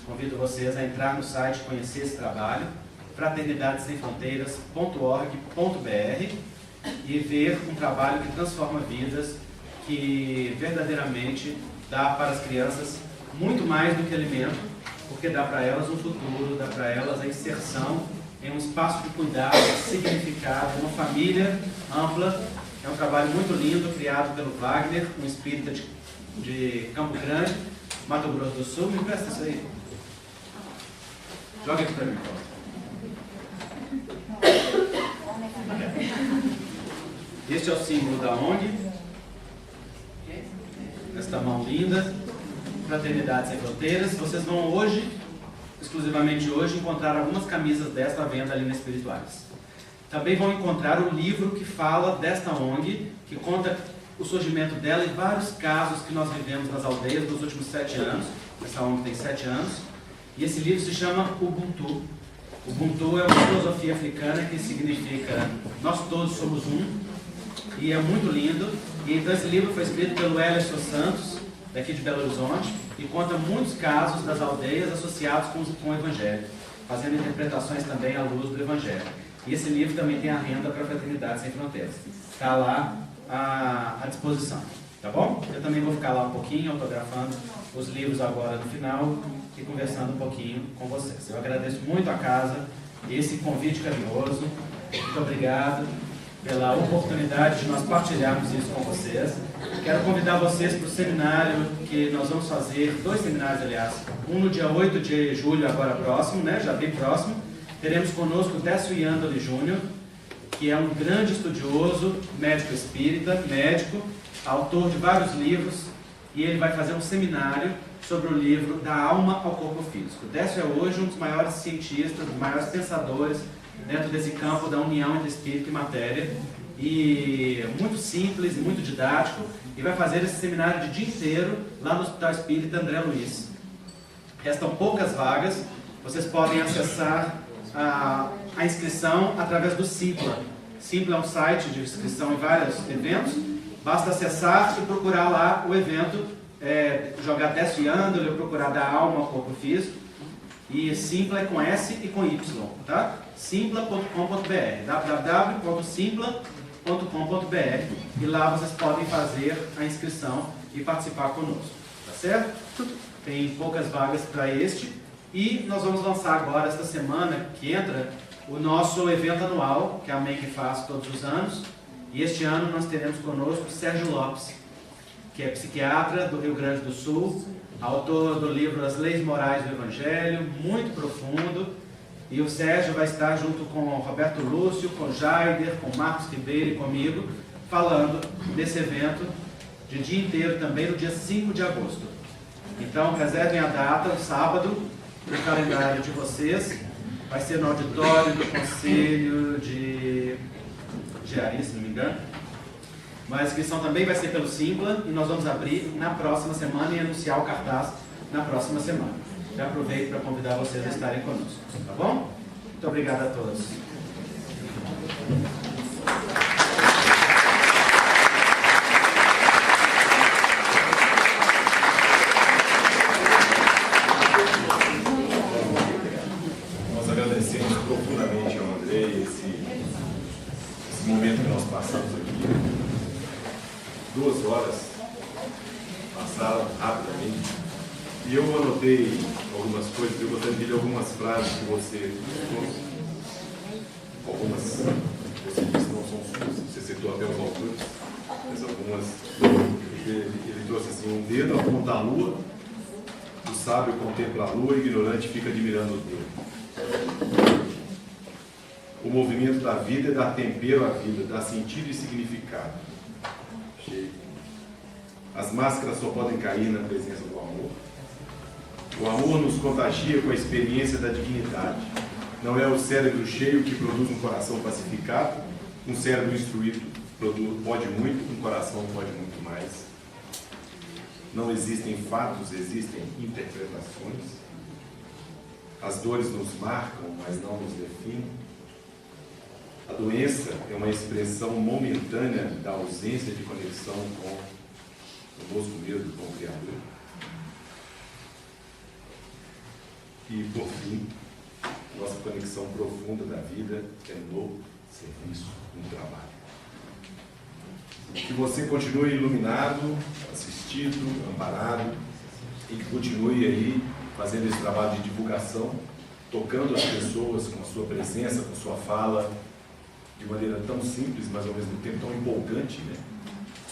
Convido vocês a entrar no site e conhecer esse trabalho, fraternidadesemfronteiras.org.br, e ver um trabalho que transforma vidas, que verdadeiramente dá para as crianças muito mais do que alimento, porque dá para elas um futuro, dá para elas a inserção em um espaço de cuidado, significado, uma família ampla. É um trabalho muito lindo, criado pelo Wagner, um espírita de Campo Grande, Mato Grosso do Sul. Me empresta isso aí. Joga aqui para mim, Paulo. Este é o símbolo da ONG. Esta mão linda. Fraternidade Sem Fronteiras. Vocês vão hoje, exclusivamente hoje, encontrar algumas camisas desta à venda ali na Espirituais. Também vão encontrar o livro que fala desta ONG, que conta o surgimento dela e vários casos que nós vivemos nas aldeias nos últimos 7 anos. Essa ONG tem 7 anos. E esse livro se chama Ubuntu. Ubuntu é uma filosofia africana que significa nós todos somos um, e é muito lindo. E então esse livro foi escrito pelo Elerson Santos, daqui de Belo Horizonte, e conta muitos casos das aldeias associados com o Evangelho, fazendo interpretações também à luz do Evangelho. E esse livro também tem a renda para a Fraternidade Sem Fronteiras. Está lá à disposição, tá bom? Eu também vou ficar lá um pouquinho, autografando os livros agora no final e conversando um pouquinho com vocês. Eu agradeço muito a casa, esse convite carinhoso. Muito obrigado pela oportunidade de nós partilharmos isso com vocês. Quero convidar vocês para o seminário que nós vamos fazer, 2 seminários, aliás. Um no dia 8 de julho, agora próximo, né? Já bem próximo. Teremos conosco o Décio Iandoli Júnior, que é um grande estudioso, médico espírita, médico, autor de vários livros, e ele vai fazer um seminário sobre o livro Da Alma ao Corpo Físico. O Décio é hoje um dos maiores cientistas, dos maiores pensadores dentro desse campo da união entre espírito e matéria, e muito simples e muito didático, e vai fazer esse seminário de dia inteiro lá no Hospital Espírita André Luiz. Restam poucas vagas, vocês podem acessar a inscrição através do Simpla. Simpla é um site de inscrição em vários eventos, basta acessar e procurar lá o evento, jogar Décio Iandoli ou procurar Da Alma ao Corpo Físico, e Simpla é com S e com Y, tá? simpla.com.br, www.simpla.com.br, e lá vocês podem fazer a inscrição e participar conosco, tá certo? Tem poucas vagas para este, e nós vamos lançar agora, esta semana que entra, o nosso evento anual, que a MEC faz todos os anos, e este ano nós teremos conosco Sérgio Lopes, que é psiquiatra do Rio Grande do Sul, autor do livro As Leis Morais do Evangelho, muito profundo, e o Sérgio vai estar junto com o Roberto Lúcio, com o Jaider, com o Marcos Ribeiro e comigo, falando desse evento de dia inteiro também, no dia 5 de agosto. Então, reservem a data, o sábado, no calendário de vocês. Vai ser no auditório do Conselho de Engenharia, se não me engano. Mas a inscrição também vai ser pelo Simpla, e nós vamos abrir na próxima semana e anunciar o cartaz na próxima semana. Já aproveito para convidar vocês a estarem conosco, tá bom? Muito obrigado a todos. passamos aqui 2 horas, passaram rapidamente, e eu anotei algumas coisas, eu gostaria de ler algumas frases que você algumas você disse não são suas, você citou até os autores, mas algumas ele trouxe assim: um dedo aponta a lua, o sábio contempla a lua, o ignorante fica admirando o dedo. O movimento da vida dá tempero à vida, dá sentido e significado. Cheio. As máscaras só podem cair na presença do amor. O amor nos contagia com a experiência da dignidade. Não é o cérebro cheio que produz um coração pacificado. Um cérebro instruído pode muito, um coração pode muito mais. Não existem fatos, existem interpretações. As dores nos marcam, mas não nos definem. A doença é uma expressão momentânea da ausência de conexão com conosco mesmo, com o Criador. E, por fim, nossa conexão profunda da vida é no serviço, no trabalho. Que você continue iluminado, assistido, amparado, e que continue aí fazendo esse trabalho de divulgação, tocando as pessoas com a sua presença, com a sua fala, de maneira tão simples, mas ao mesmo tempo tão empolgante, né?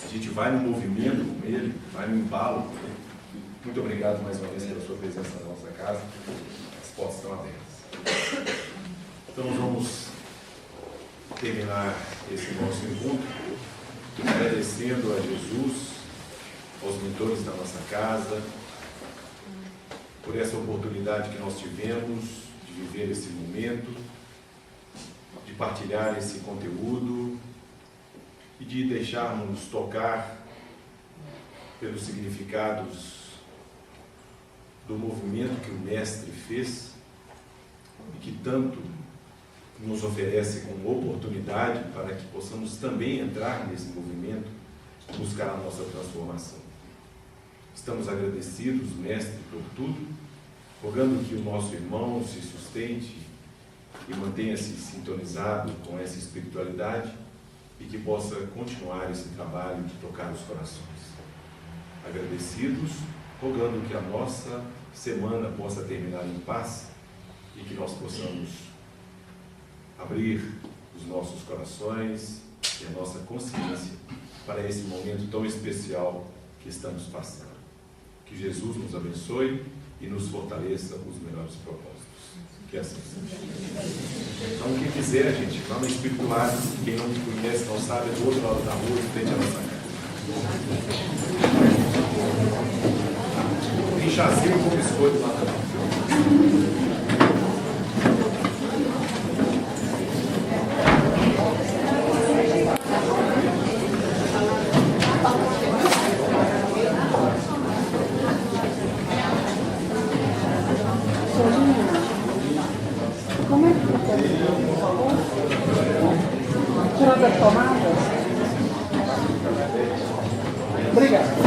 A gente vai no movimento com ele, vai no embalo com ele. Muito obrigado mais uma vez pela sua presença na nossa casa. As portas estão abertas. Então nós vamos terminar esse nosso encontro agradecendo a Jesus, aos mentores da nossa casa, por essa oportunidade que nós tivemos de viver esse momento, de partilhar esse conteúdo e de deixarmos tocar pelos significados do movimento que o Mestre fez e que tanto nos oferece como oportunidade para que possamos também entrar nesse movimento, buscar a nossa transformação. Estamos agradecidos, Mestre, por tudo, rogando que o nosso irmão se sustente e mantenha-se sintonizado com essa espiritualidade e que possa continuar esse trabalho de tocar os corações. Agradecidos, rogando que a nossa semana possa terminar em paz e que nós possamos abrir os nossos corações e a nossa consciência para esse momento tão especial que estamos passando. Que Jesus nos abençoe e nos fortaleça os melhores propósitos. Que assim seja. Então, quem quiser, gente, lá no Espirituário, quem não me conhece, não sabe, é do outro lado da rua, em frente à nossa casa. Tem chazinho com biscoito lá também. Como é que você tirou das tomadas? Obrigado.